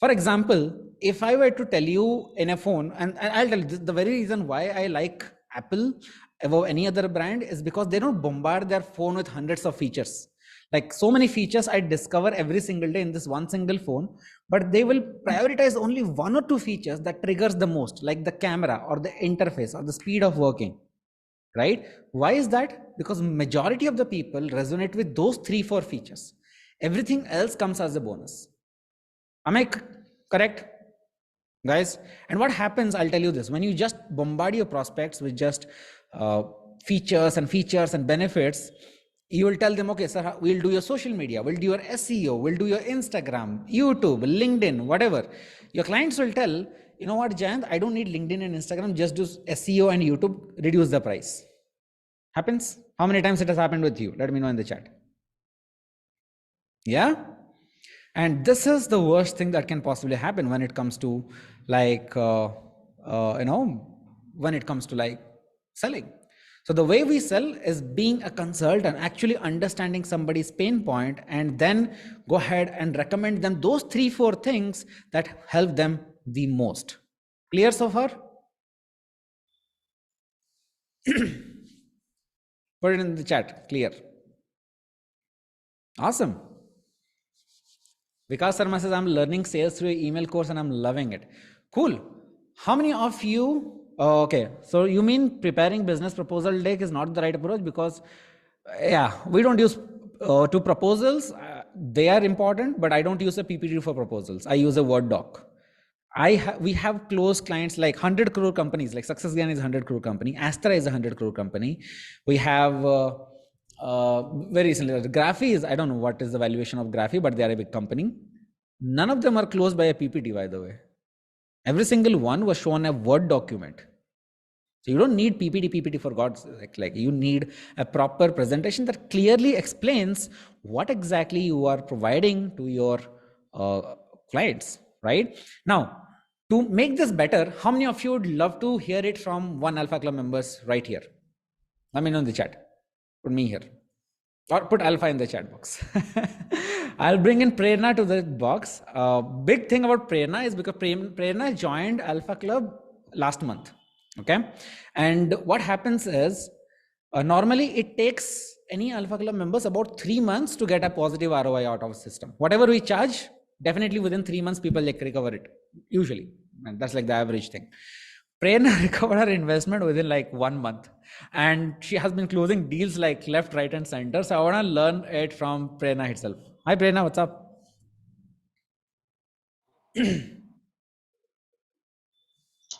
For example, if I were to tell you in a phone, and I'll tell you the very reason why I like Apple above any other brand is because they don't bombard their phone with hundreds of features. Like so many features I discover every single day in this one single phone, but they will prioritize only 1 or 2 features that triggers the most, like the camera or the interface or the speed of working, right? Why is that? Because majority of the people resonate with those 3-4 features. Everything else comes as a bonus. Am I correct, guys? And what happens, I'll tell you this, when you just bombard your prospects with just features and benefits, you will tell them, okay, sir, we'll do your social media, we'll do your SEO, we'll do your Instagram, YouTube, LinkedIn, whatever. Your clients will tell, you know what, Jayant, I don't need LinkedIn and Instagram, just do SEO and YouTube, reduce the price. Happens? How many times it has happened with you? Let me know in the chat. Yeah? And this is the worst thing that can possibly happen when it comes to like, when it comes to like selling. So the way we sell is being a consultant, actually understanding somebody's pain point, and then go ahead and recommend them those 3-4 things that help them the most. Clear so far? Put it in the chat. Clear. Awesome. Vikas Sharma says, I'm learning sales through your email course and I'm loving it. Cool. How many of you Oh, okay. So you mean preparing business proposal deck is not the right approach because, yeah, we don't use to proposals. They are important, but I don't use a PPT for proposals. I use a Word doc. We have close clients like 100 crore companies, like SuccessGain is 100 crore company, Astra is 100 crore company. We have very recently, Graphy is, I don't know what is the valuation of Graphy, but they are a big company. None of them are closed by a PPT, by the way. Every single one was shown a Word document. So you don't need PPT for God's sake. Like you need a proper presentation that clearly explains what exactly you are providing to your clients, right? Now, to make this better, how many of you would love to hear it from one Alpha Club members right here? Let me know in the chat. Put me here. Or put Alpha in the chat box. I'll bring in Prerna to the box. Big thing about Prerna is because Prerna joined Alpha Club last month. Okay. And what happens is normally it takes any Alpha Club members about 3 months to get a positive ROI out of a system. Whatever we charge, definitely within 3 months, people like recover it. Usually. And that's like the average thing. Prerna recovered her investment within like 1 month, and she has been closing deals like left, right, and center. So I want to learn it from Prerna itself. Hi, Prerna, what's up?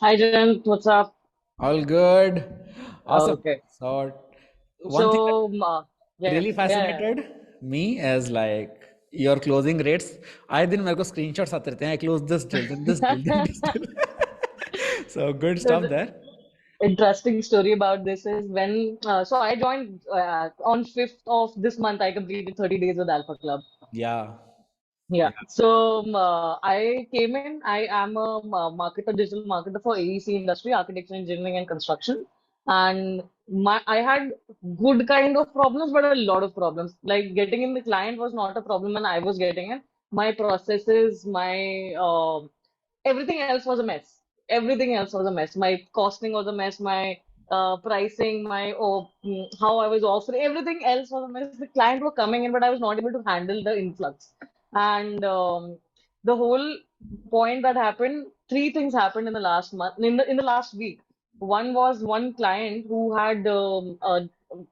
Hi, Jen. What's up? All good. Awesome. Okay. So one thing that So, really yeah. fascinated me is like your closing rates. आए दिन मेरे को screenshots आते रहते हैं. I closed this deal, then this deal, then this deal. So good stuff The there. interesting story about this is when, so I joined on 5th of this month, I completed 30 days with Alpha Club. Yeah. Yeah. So I came in. I am a marketer, digital marketer for AEC industry, architecture, engineering, and construction. And I had good kind of problems, but a lot of problems. Like getting in the client was not a problem, and I was getting in. My processes, my everything else was a mess. Everything else was a mess. My costing was a mess. My pricing, my how I was offering, everything else was a mess. The client were coming in, but I was not able to handle the influx. And the whole point that happened, three things happened in the last month, in the last week. One was one client who had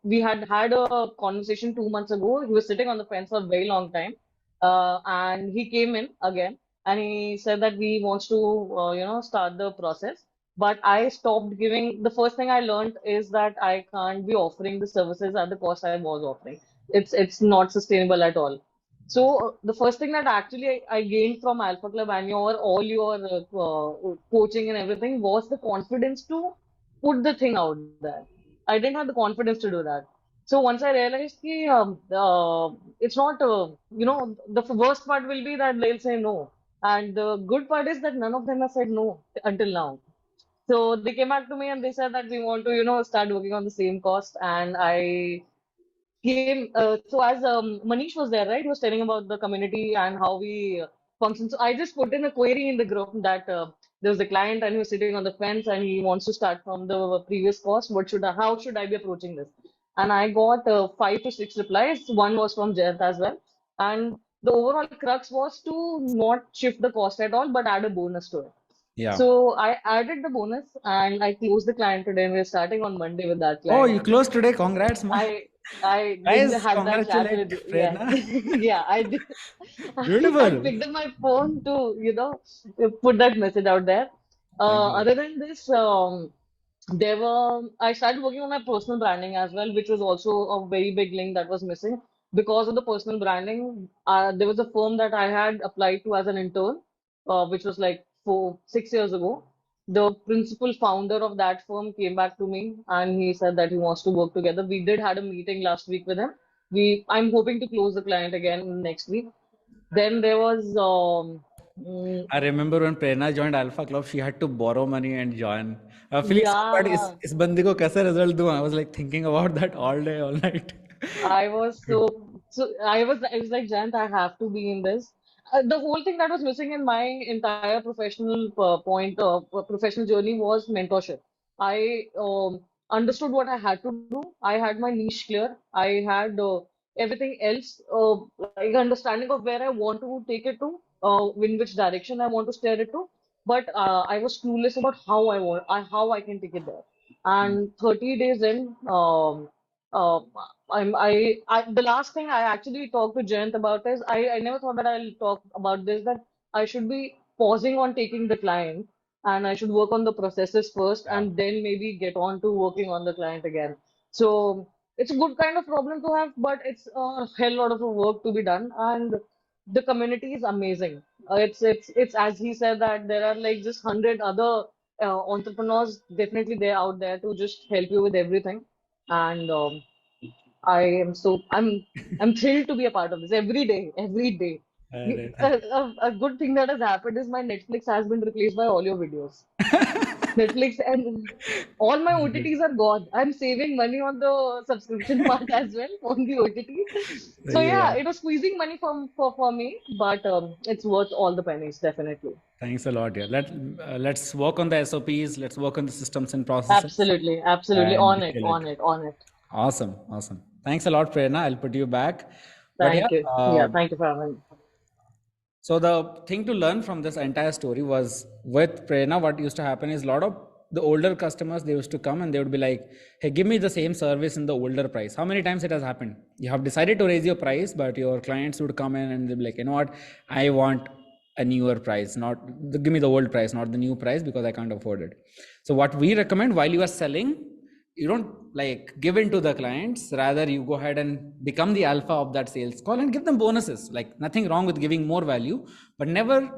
we had a conversation 2 months ago. He was sitting on the fence for a very long time, and he came in again and he said that we wants to start the process. But I stopped giving. The first thing I learned is that I can't be offering the services at the cost I was offering. It's not sustainable at all. So the first thing that actually I gained from Alpha Club and your all your coaching and everything was the confidence to put the thing out there. I didn't have the confidence to do that. So once I realized ki, it's not, the worst part will be that they'll say no. And the good part is that none of them have said no until now. So they came back to me and they said that we want to, start working on the same cost. And I came, so as Manish was there, right? He was telling about the community and how we function. So I just put in a query in the group that there was a client and he was sitting on the fence and he wants to start from the previous cost. How should I be approaching this? And I got 5 to 6 replies. One was from Jayant as well. And the overall crux was to not shift the cost at all, but add a bonus to it. Yeah. So I added the bonus and I closed the client today. And we're starting on Monday with that Oh, client. you closed today. Congrats, man. I did Guys, had that chat with congratulate yeah Prerna. yeah I did I Beautiful. picked up my phone to put that message out there. Thank you. Other than this, I started working on my personal branding as well, which was also a very big link that was missing. Because of the personal branding, there was a firm that I had applied to as an intern, which was like 6 years ago. The principal founder of that firm came back to me and he said that he wants to work together. We did had a meeting last week with him. I'm hoping to close the client again next week. Then there was I remember when Prerna joined Alpha Club, she had to borrow money and join. Feeling so bad, yeah. इस बंदे को कैसे result दूँ? I was like thinking about that all day, all night. I was I was like, Jant, I have to be in this. The whole thing that was missing in my entire professional professional journey was mentorship. I understood what I had to do. I had my niche clear. I had everything else, like understanding of where I want to take it to, in which direction I want to steer it to. but I was clueless about how I can take it there. And 30 days in, uh, the last thing I actually talked to Jayant about is I never thought that I'll talk about this, that I should be pausing on taking the client and I should work on the processes first and then maybe get on to working on the client again. So it's a good kind of problem to have, but it's a hell lot of work to be done. And the community is amazing. It's as he said that there are like just 100 other entrepreneurs definitely there out there to just help you with everything. And I'm thrilled to be a part of this every day, every day. A good thing that has happened is my Netflix has been replaced by all your videos. Netflix and all my OTTs are gone. I'm saving money on the subscription part as well on the OTT. So yeah, it was squeezing money for me, but it's worth all the pennies, definitely. Thanks a lot. Yeah. Let's work on the SOPs. Let's work on the systems and processes. Absolutely. On it. Awesome. Thanks a lot, Prerna. I'll put you back. Thank you. Thank you for having me. So the thing to learn from this entire story was with Prerna, what used to happen is a lot of the older customers, they used to come and they would be like, hey, give me the same service in the older price. How many times it has happened? You have decided to raise your price, but your clients would come in and they'll be like, you know what, I want a newer price, give me the old price, not the new price, because I can't afford it. So what we recommend while you are selling, you don't like give in to the clients, rather you go ahead and become the alpha of that sales call and give them bonuses. Like nothing wrong with giving more value, but never,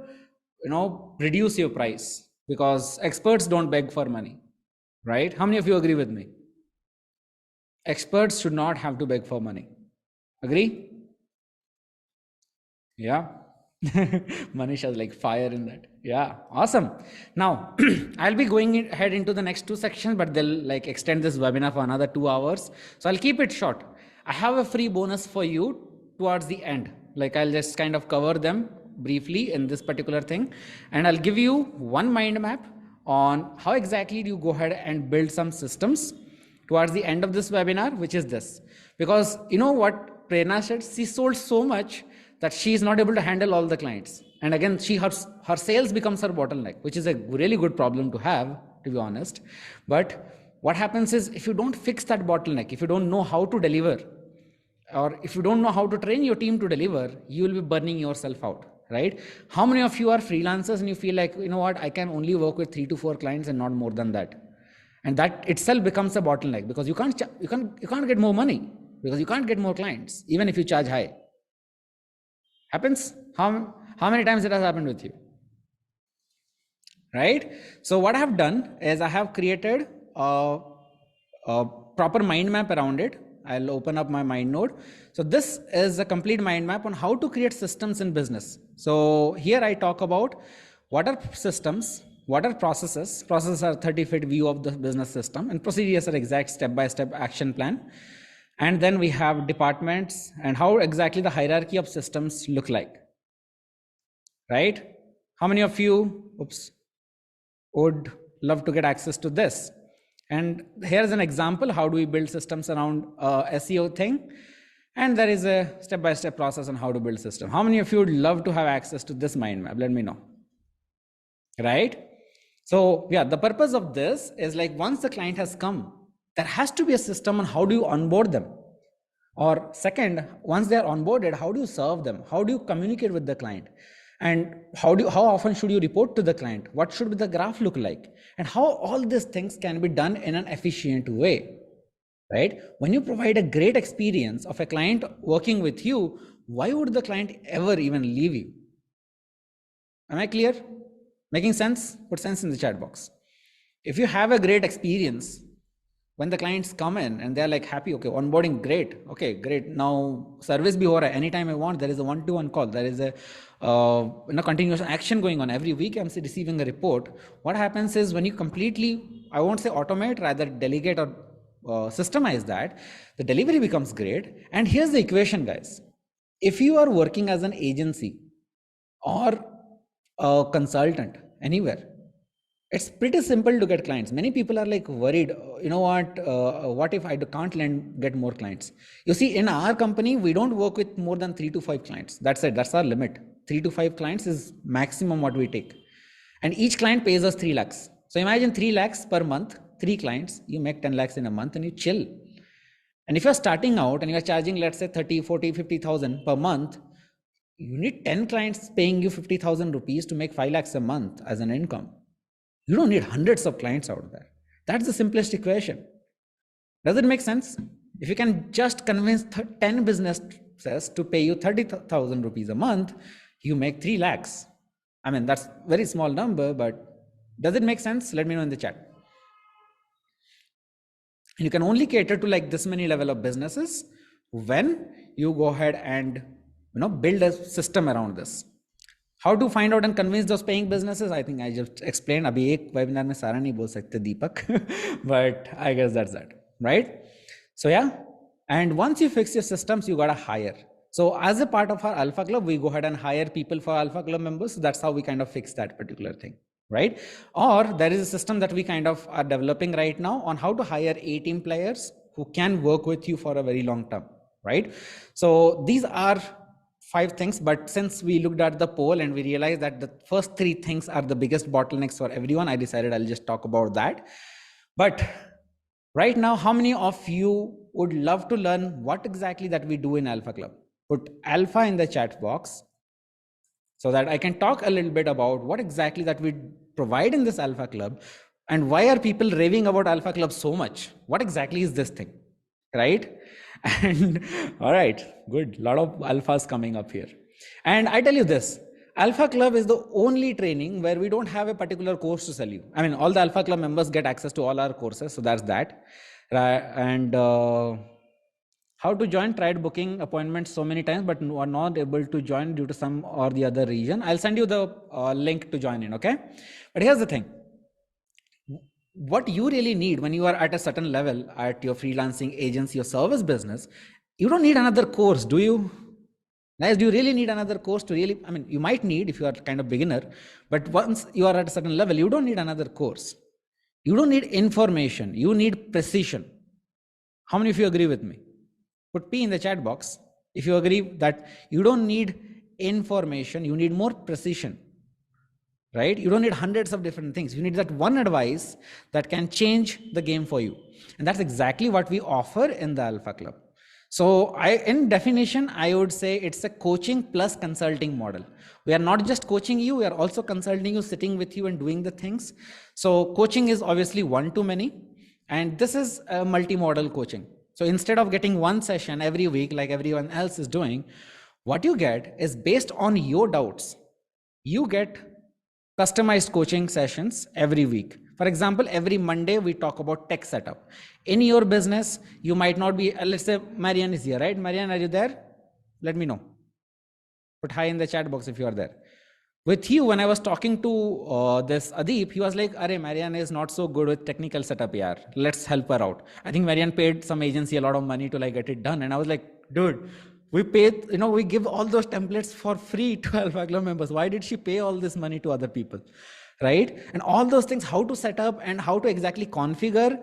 reduce your price, because experts don't beg for money, right? How many of you agree with me? Experts should not have to beg for money. Agree? Yeah. Manish has like fire in that. Yeah, awesome. Now, I'll be going ahead into the next two sections, but they'll like extend this webinar for another 2 hours. So I'll keep it short. I have a free bonus for you towards the end. Like I'll just kind of cover them briefly in this particular thing. And I'll give you one mind map on how exactly do you go ahead and build some systems towards the end of this webinar, which is this. Because you know what Prerna said, she sold so much that she is not able to handle all the clients. And again, her sales becomes her bottleneck, which is a really good problem to have, to be honest. But what happens is if you don't fix that bottleneck, if you don't know how to deliver, or if you don't know how to train your team to deliver, you will be burning yourself out, right? How many of you are freelancers and you feel like, you know what, I can only work with 3 to 4 clients and not more than that? And that itself becomes a bottleneck, because you can't get more money, because you can't get more clients, even if you charge high. Happens? How many times it has happened with you? Right? So what I have done is I have created a proper mind map around it. I'll open up my mind node. So this is a complete mind map on how to create systems in business. So here I talk about what are systems, what are processes. Processes are 30-foot view of the business system, and procedures are exact step-by-step action plan. And then we have departments and how exactly the hierarchy of systems look like, right? How many of you would love to get access to this? And here's an example, how do we build systems around SEO thing? And there is a step-by-step process on how to build system. How many of you would love to have access to this mind map? Let me know, right? So yeah, the purpose of this is like once the client has come, there has to be a system on how do you onboard them. Or second, once they are onboarded, how do you serve them? How do you communicate with the client? And how often should you report to the client? What should the graph look like? And how all these things can be done in an efficient way, right? When you provide a great experience of a client working with you, why would the client ever even leave you? Am I clear? Making sense? Put sense in the chat box. If you have a great experience, when the clients come in and they're like happy, okay, onboarding, great. Okay, great. Now service bhi ho raha hai. Anytime I want, there is a one-to-one call. There is a continuous action going on. Every week I'm receiving a report. What happens is when you completely, I won't say automate, rather delegate or systemize that, the delivery becomes great. And here's the equation, guys. If you are working as an agency or a consultant anywhere, it's pretty simple to get clients. Many people are like worried, you know what if I can't get more clients? You see, in our company, we don't work with more than 3 to 5 clients. That's it. That's our limit. 3 to 5 clients is maximum what we take. And each client pays us 3 lakhs. So imagine 3 lakhs per month, 3 clients, you make 10 lakhs in a month and you chill. And if you're starting out and you're charging, let's say 30, 40, 50,000 per month, you need 10 clients paying you 50,000 rupees to make 5 lakhs a month as an income. You don't need hundreds of clients out there. That's the simplest equation. Does it make sense? If you can just convince 10 businesses to pay you 30,000 rupees a month, you make 3 lakhs. I mean, that's a very small number, but does it make sense? Let me know in the chat. And you can only cater to like this many level of businesses when you go ahead and build a system around this. How to find out and convince those paying businesses? I think I just explained. Abhi ek webinar mein sara nahi bol sakte, Deepak, but I guess that's that, right? So yeah, and once you fix your systems, you gotta hire. So as a part of our Alpha Club, we go ahead and hire people for Alpha Club members. So that's how we kind of fix that particular thing, right? Or there is a system that we kind of are developing right now on how to hire A-team players who can work with you for a very long term, right? So these are 5 things, but since we looked at the poll and we realized that the first 3 things are the biggest bottlenecks for everyone, I decided I'll just talk about that. But right now, how many of you would love to learn what exactly that we do in Alpha Club? Put Alpha in the chat box so that I can talk a little bit about what exactly that we provide in this Alpha Club and why are people raving about Alpha Club so much? What exactly is this thing, right? And all right, good. A lot of alphas coming up here. And I tell you this, Alpha Club is the only training where we don't have a particular course to sell you. I mean, all the Alpha Club members get access to all our courses. So that's that. And how to join, tried booking appointments so many times, but are not able to join due to some or the other reason. I'll send you the link to join in, okay? But here's the thing. What you really need when you are at a certain level at your freelancing agency or service business, you don't need another course, do you? Guys, do you really need another course to really, I mean, you might need if you are kind of beginner, but once you are at a certain level, you don't need another course. You don't need information, you need precision. How many of you agree with me? Put P in the chat box if you agree that you don't need information, you need more precision. Right? You don't need hundreds of different things. You need that one advice that can change the game for you. And that's exactly what we offer in the Alpha Club. So in definition, I would say it's a coaching plus consulting model. We are not just coaching you, we are also consulting you, sitting with you and doing the things. So coaching is obviously one-to-many, and this is a multi-model coaching. So instead of getting one session every week like everyone else is doing, what you get is based on your doubts. You get customized coaching sessions every week. For example, every Monday we talk about tech setup. In your business, you might not be, let's say Marianne is here, right? Marianne, are you there? Let me know. Put hi in the chat box if you are there. With you, when I was talking to this Adeep, he was like, Arey, Marianne is not so good with technical setup, yaar. Let's help her out. I think Marianne paid some agency a lot of money to like get it done. And I was like, dude, we paid, we give all those templates for free to Alpha Club members. Why did she pay all this money to other people, right? And all those things, how to set up and how to exactly configure,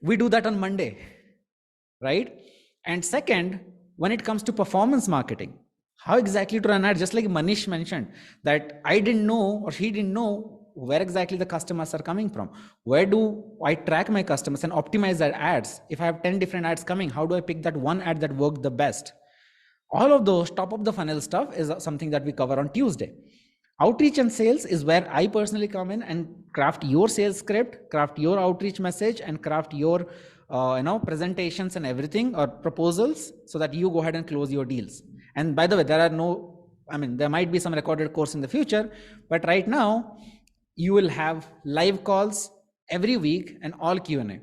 we do that on Monday, right? And second, when it comes to performance marketing, how exactly to run ads, just like Manish mentioned, that I didn't know or he didn't know where exactly the customers are coming from. Where do I track my customers and optimize their ads? If I have 10 different ads coming, how do I pick that one ad that worked the best? All of those top of the funnel stuff is something that we cover on Tuesday. Outreach and sales is where I personally come in and craft your sales script, craft your outreach message, and craft your presentations and everything or proposals so that you go ahead and close your deals. And by the way, there might be some recorded course in the future, but right now you will have live calls every week and all Q&A.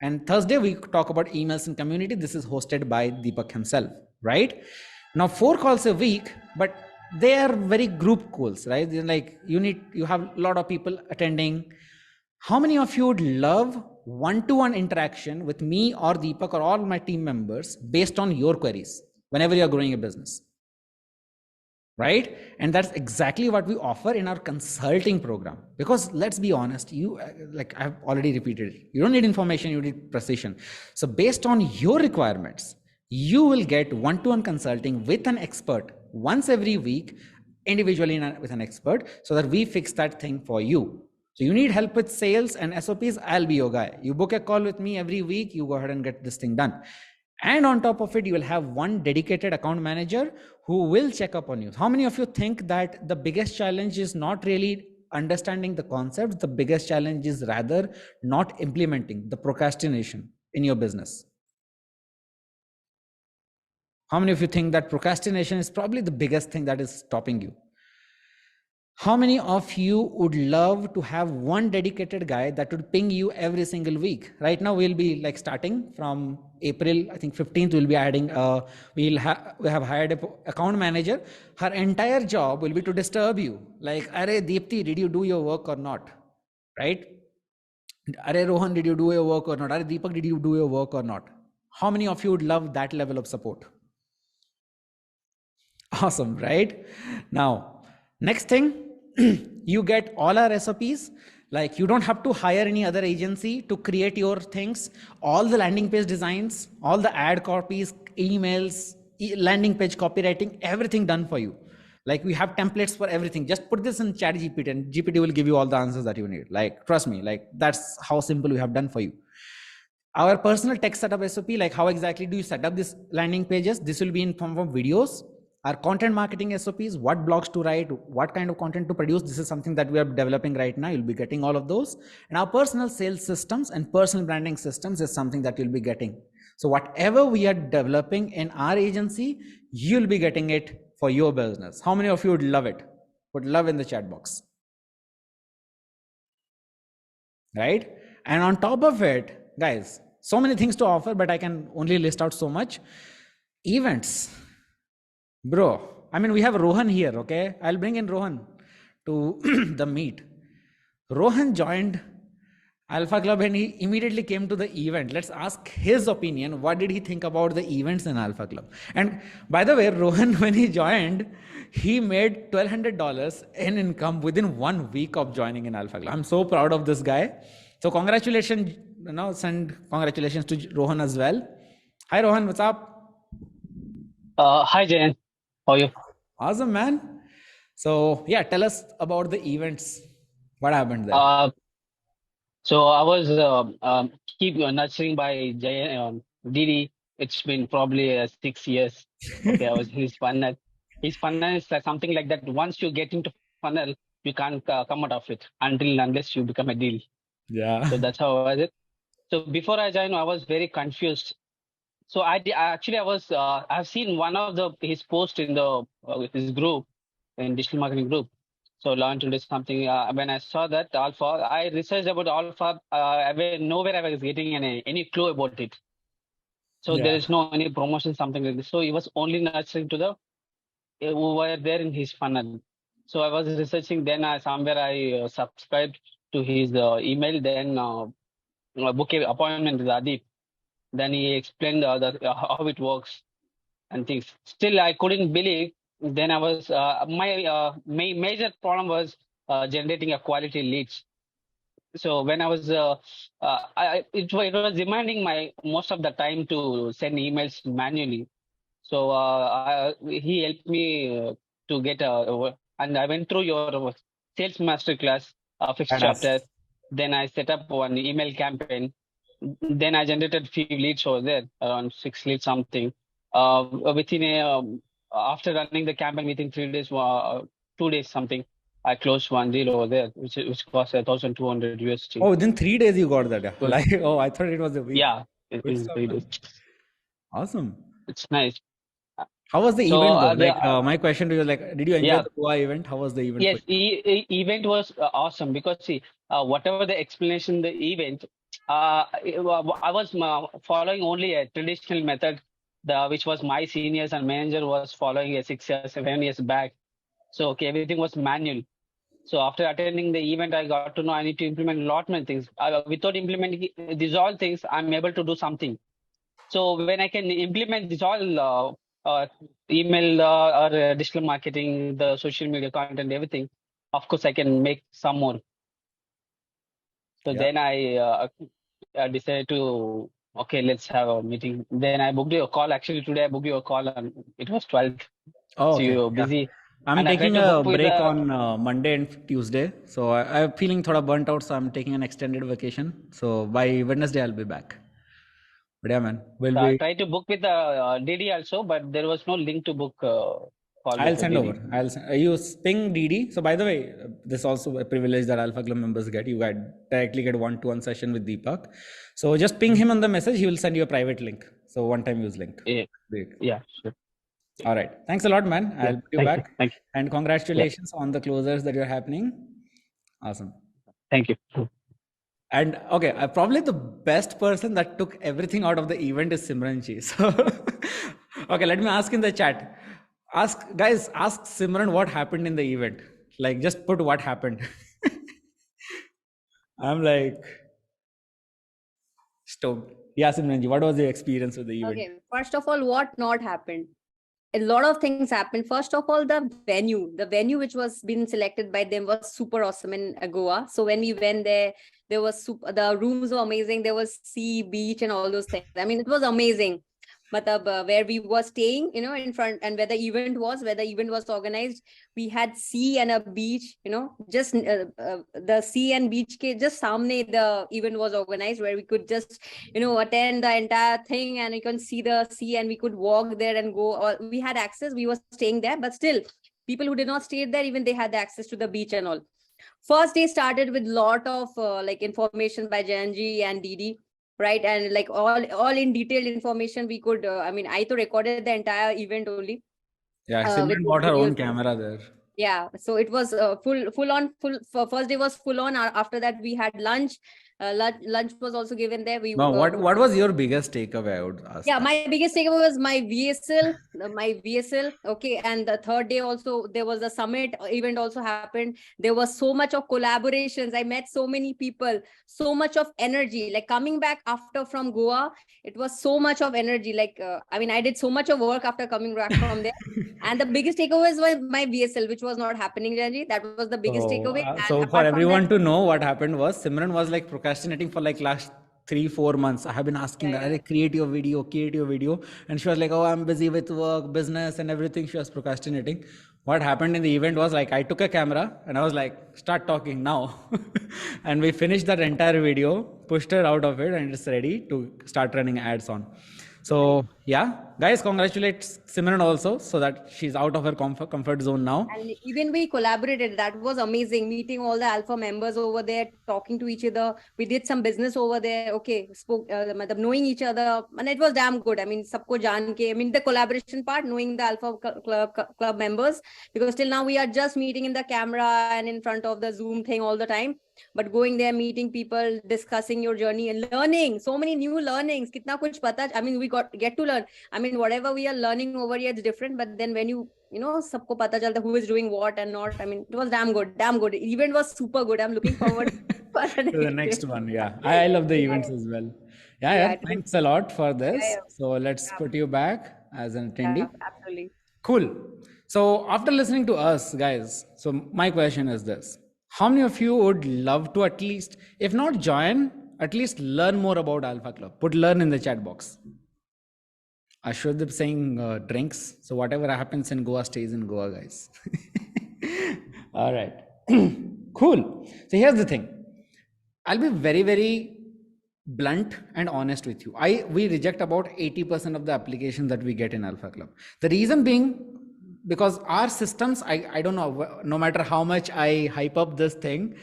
And Thursday we talk about emails and community. This is hosted by Deepak himself, right? Now 4 calls a week, but they are very group calls, right? They're like you have a lot of people attending. How many of you would love one-to-one interaction with me or Deepak or all my team members based on your queries whenever you're growing a business, right? And that's exactly what we offer in our consulting program. Because let's be honest, I've already repeated it. You don't need information, you need precision. So based on your requirements, you will get one-to-one consulting with an expert once every week individually with an expert so that we fix that thing for you. So you need help with sales and SOPs, I'll be your guy. You book a call with me every week, you go ahead and get this thing done. And on top of it, you will have one dedicated account manager who will check up on you. How many of you think that the biggest challenge is not really understanding the concepts? The biggest challenge is rather not implementing, the procrastination in your business. How many of you think that procrastination is probably the biggest thing that is stopping you? How many of you would love to have one dedicated guy that would ping you every single week? Right now, we'll be like starting from April, I think 15th, we'll be adding, we have hired an account manager. Her entire job will be to disturb you. Like, Are Deepti, did you do your work or not? Right? Are Rohan, did you do your work or not? Are Deepak, did you do your work or not? How many of you would love that level of support? Awesome, right? Now, next thing, you get all our SOPs. Like, you don't have to hire any other agency to create your things. All the landing page designs, all the ad copies, emails, landing page copywriting, everything done for you. Like, we have templates for everything. Just put this in chat GPT and GPT will give you all the answers that you need. Like, trust me, like that's how simple we have done for you. Our personal tech setup SOP, like how exactly do you set up these landing pages? This will be in form of videos. Our content marketing SOPs, what blogs to write, what kind of content to produce. This is something that we are developing right now. You'll be getting all of those. And our personal sales systems and personal branding systems is something that you'll be getting. So whatever we are developing in our agency, you'll be getting it for your business. How many of you would love it? Would love in the chat box. Right? And on top of it, guys, so many things to offer, but I can only list out so much. Events. Bro, I mean, we have Rohan here, okay? I'll bring in Rohan to the meet. Rohan joined Alpha Club and he immediately came to the event. Let's ask his opinion. What did he think about the events in Alpha Club? And by the way, Rohan, when he joined, he made $1,200 in income within 1 week of joining in Alpha Club. I'm so proud of this guy. So congratulations, send congratulations to Rohan as well. Hi, Rohan, what's up? Hi, Jayan. How are you? Awesome, man. So yeah, tell us about the events. What happened there? So I was keep nurturing by Jayan, Didi. It's been probably 6 years. Okay, I was his funnel. His funnel is something like that. Once you get into funnel, you can't come out of it unless you become a deal. Yeah. So that's how I was it. So before I joined, I was very confused. So I've seen one of his posts in his group, in digital marketing group. So learn to do something. When I saw that Alpha, I researched about Alpha. Nowhere I was getting any clue about it. So there is no any promotion, something like this. So he was only nurturing to the who were there in his funnel. So I was researching. Then somewhere I subscribed to his email. Then book an appointment with Adip. Then he explained how it works and things. Still, I couldn't believe. Then I was my major problem was generating a quality leads. So when I was, it was demanding my most of the time to send emails manually. So he helped me to get and I went through your sales master class, fixed chapter. Then I set up one email campaign. Then I generated few leads over there, around 6 leads something. After running the campaign within 3 days, 2 days something, I closed one deal over there, which cost 1,200 USD. Oh, within 3 days you got that. Like, oh, I thought it was a week. Yeah, in 3 days. Awesome. It's nice. How was the event though? My question to you is like, did you enjoy the Goa event? How was the event? Yes, event was awesome because see, whatever the explanation, the event, I was following only a traditional method, which was my seniors and manager was following 6 years, 7 years back. So okay, everything was manual. So after attending the event, I got to know I need to implement a lot many things. Without implementing these all things, I'm able to do something. So when I can implement this all email or digital marketing, the social media content, everything, of course I can make some more. So then I decided to, okay, let's have a meeting. Then I booked you a call. Actually, today I booked you a call and it was 12th. Oh, so you're busy. I'm And I taking tried to a book with break on Monday and Tuesday. So I'm feeling thoda burnt out. So I'm taking an extended vacation. So by Wednesday, I'll be back. But yeah, man, will I be. tried to book with DD also, but there was no link to book call I'll with the send DD. over. You ping DD. So by the way, this is also a privilege that Alpha Club members get. You directly get one-to-one session with Deepak. So just ping him on the message. He will send you a private link. So one-time use link. Yeah, Great. yeah, sure. All right. Thanks a lot, man. Yeah, I'll put you thank back. you. Thank you. And congratulations on the closers that you're happening. Awesome. Thank you. And okay, probably the best person that took everything out of the event is Simran Ji. So, okay, let me ask in the chat. Ask Simran what happened in the event. Like, just put what happened. I'm like stoned. Yeah, Simran Ji, what was your experience with the event? Okay, first of all, what not happened? A lot of things happened. First of all, the venue which was been selected by them was super awesome in Goa. So when we went there was the rooms were amazing. There was sea, beach, and all those things. I mean, it was amazing. Matlab, where we were staying, in front, and where the event was organized, we had sea and a beach, just the sea and beach ke just samne the event was organized, where we could just, attend the entire thing, and we can see the sea, and we could walk there and go. Or we had access. We were staying there, but still, people who did not stay there, even they had the access to the beach and all. First day started with lot of information by Janji and Didi, right? And like all in detailed information we could. I to recorded the entire event only. Yeah, With Simran bought her own videos. camera there. Yeah, so it was full on. First day was full on. After that we had lunch. Lunch was also given there. No, what was your biggest takeaway? I would ask. Yeah, that. my biggest takeaway was my VSL. Okay, and the third day also there was a summit event also happened. There was so much of collaborations. I met so many people, so much of energy. Like coming back after from Goa, it was so much of energy. Like I did so much of work after coming back from there. And the biggest takeaway was my VSL, which was not happening, Janji. That was the biggest takeaway. And So for apart from everyone that, to know what happened was Simran was like procrastinating for like last 3-4 months. I have been asking Yeah, that, "Arey, create your video. And she was like, oh, I'm busy with work, business and everything. She was procrastinating. What happened in the event was like, I took a camera and I was like, start talking now. And we finished that entire video, pushed her out of it, and it's ready to start running ads on. So yeah, guys, congratulate Simran also, so that she's out of her comfort zone now. and even we collaborated. That was amazing. Meeting all the alpha members over there, talking to each other. We did some business over there. Okay, spoke, knowing each other, and it was damn good. I mean, sabko jaan ke. I mean, the collaboration part, knowing the alpha club members, because till now we are just meeting in the camera and in front of the Zoom thing all the time. But going there, meeting people, discussing your journey and learning so many new learnings. Kitna kuch pata. I mean, we get to learn. I mean, whatever we are learning over here, it's different. But then when sabko pata chalta who is doing what and not. I mean, it was damn good. Event was super good. I'm looking forward to the next one. Yeah, I love the events as well. Yeah. Thanks a lot for this. Yeah. So let's put you back as an attendee. Yeah, absolutely. Cool. So after listening to us, guys, so my question is this: how many of you would love to at least, if not join, at least learn more about Alpha Club? Put learn in the chat box. Ashwadip saying drinks. So whatever happens in Goa stays in Goa, guys. All right. Cool. So here's the thing. I'll be very, very blunt and honest with you. We reject about 80% of the applications that we get in Alpha Club. The reason being, because our systems, I don't know, no matter how much I hype up this thing,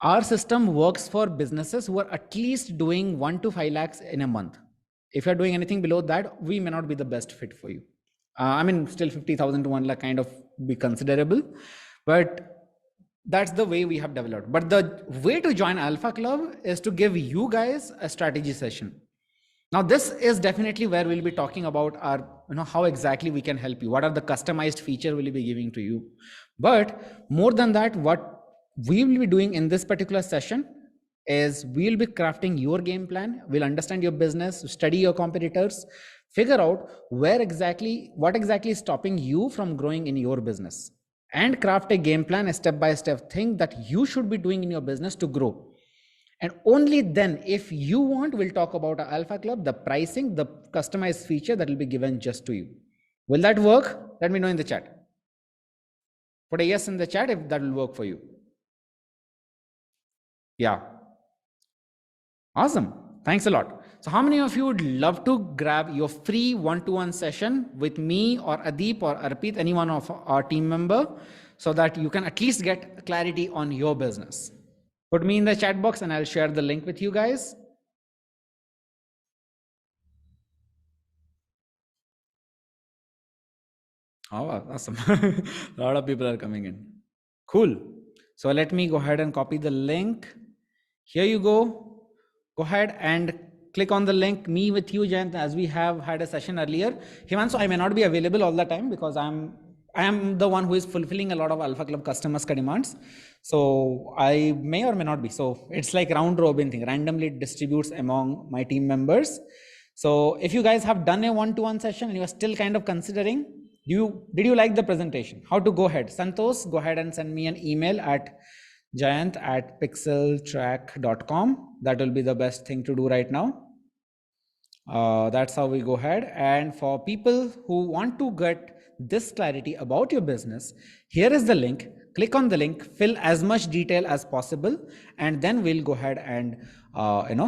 our system works for businesses who are at least doing 1 to 5 lakhs in a month. If you're doing anything below that, we may not be the best fit for you. Still 50,000 to 1 lakh kind of be considerable, but that's the way we have developed. But the way to join Alpha Club is to give you guys a strategy session. Now, this is definitely where we'll be talking about our, how exactly we can help you. What are the customized feature we'll be giving to you? But more than that, what we will be doing in this particular session is we'll be crafting your game plan. We'll understand your business, study your competitors, figure out what exactly is stopping you from growing in your business, and craft a game plan, a step-by-step thing that you should be doing in your business to grow. And only then, if you want, we'll talk about our Alpha Club, the pricing, the customized feature that will be given just to you. Will that work? Let me know in the chat. Put a yes in the chat if that will work for you. Yeah. Awesome. Thanks a lot. So how many of you would love to grab your free one-to-one session with me or Adeep or Arpit, any one of our team member, so that you can at least get clarity on your business? Put me in the chat box and I'll share the link with you guys. Oh, awesome. A lot of people are coming in. Cool. So let me go ahead and copy the link. Here you go. Go ahead and click on the link, me with you, Jayant, as we have had a session earlier. Himanshu, I may not be available all the time because I am the one who is fulfilling a lot of Alpha Club customers' demands. So I may or may not be. So it's like round robin thing, randomly distributes among my team members. So if you guys have done a one-to-one session and you are still kind of considering, did you like the presentation? How to go ahead? Santosh, go ahead and send me an email at jayant@pixeltrack.com. That will be the best thing to do right now. That's how we go ahead. And for people who want to get this clarity about your business, here is the link. Click on the link, fill as much detail as possible, and then we'll go ahead and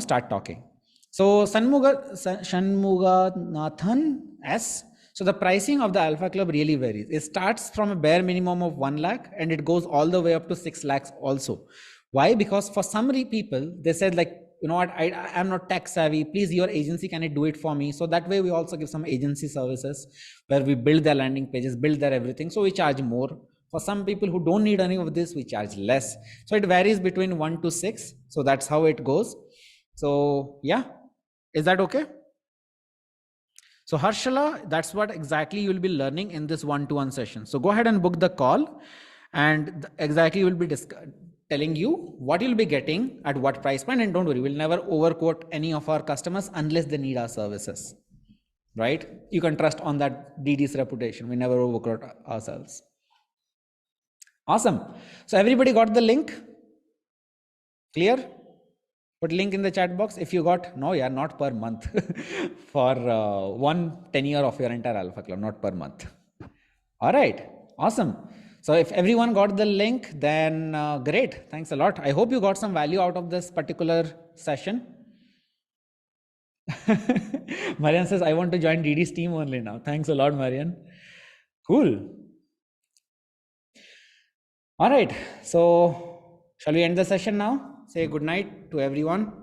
start talking. So Shanmuganathan S. So the pricing of the Alpha Club really varies. It starts from a bare minimum of 1 lakh and it goes all the way up to 6 lakhs also. Why? Because for some people, they said like, you know what, I'm not tech savvy. Please, your agency, can it do it for me? So that way we also give some agency services where we build their landing pages, build their everything. So we charge more. For some people who don't need any of this, we charge less. So it varies between 1 to 6. So that's how it goes. So yeah, is that okay? So Harshala, that's what exactly you'll be learning in this one-to-one session. So go ahead and book the call, and exactly we'll be telling you what you'll be getting at what price point. And don't worry, we'll never overquote any of our customers unless they need our services, right? You can trust on that DD's reputation. We never overquote ourselves. Awesome. So everybody got the link? Clear? Put link in the chat box if you got. No, yeah, not per month. For one tenure of your entire Alpha Club, not per month. All right, awesome. So if everyone got the link, then great. Thanks a lot. I hope you got some value out of this particular session. Marian says, I want to join DD's team only now. Thanks a lot, Marian. Cool. All right, so shall we end the session now? Say good night to everyone,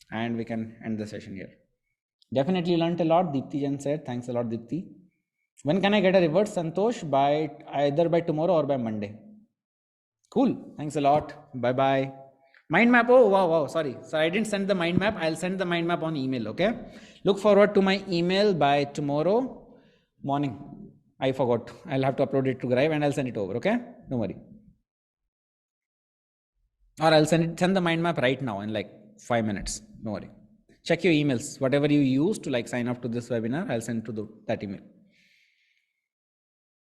and we can end the session here. Definitely learned a lot. Deepti Jan said, thanks a lot, Deepti. When can I get a revert, Santosh? Either by tomorrow or by Monday. Cool. Thanks a lot. Bye-bye. Mind map. Oh, wow. Sorry. So I didn't send the mind map. I'll send the mind map on email. Okay. Look forward to my email by tomorrow morning. I forgot. I'll have to upload it to Drive and I'll send it over. Okay. Don't worry. Or I'll send the mind map right now in like 5 minutes. Don't worry. Check your emails. Whatever you use to like sign up to this webinar, I'll send to that email.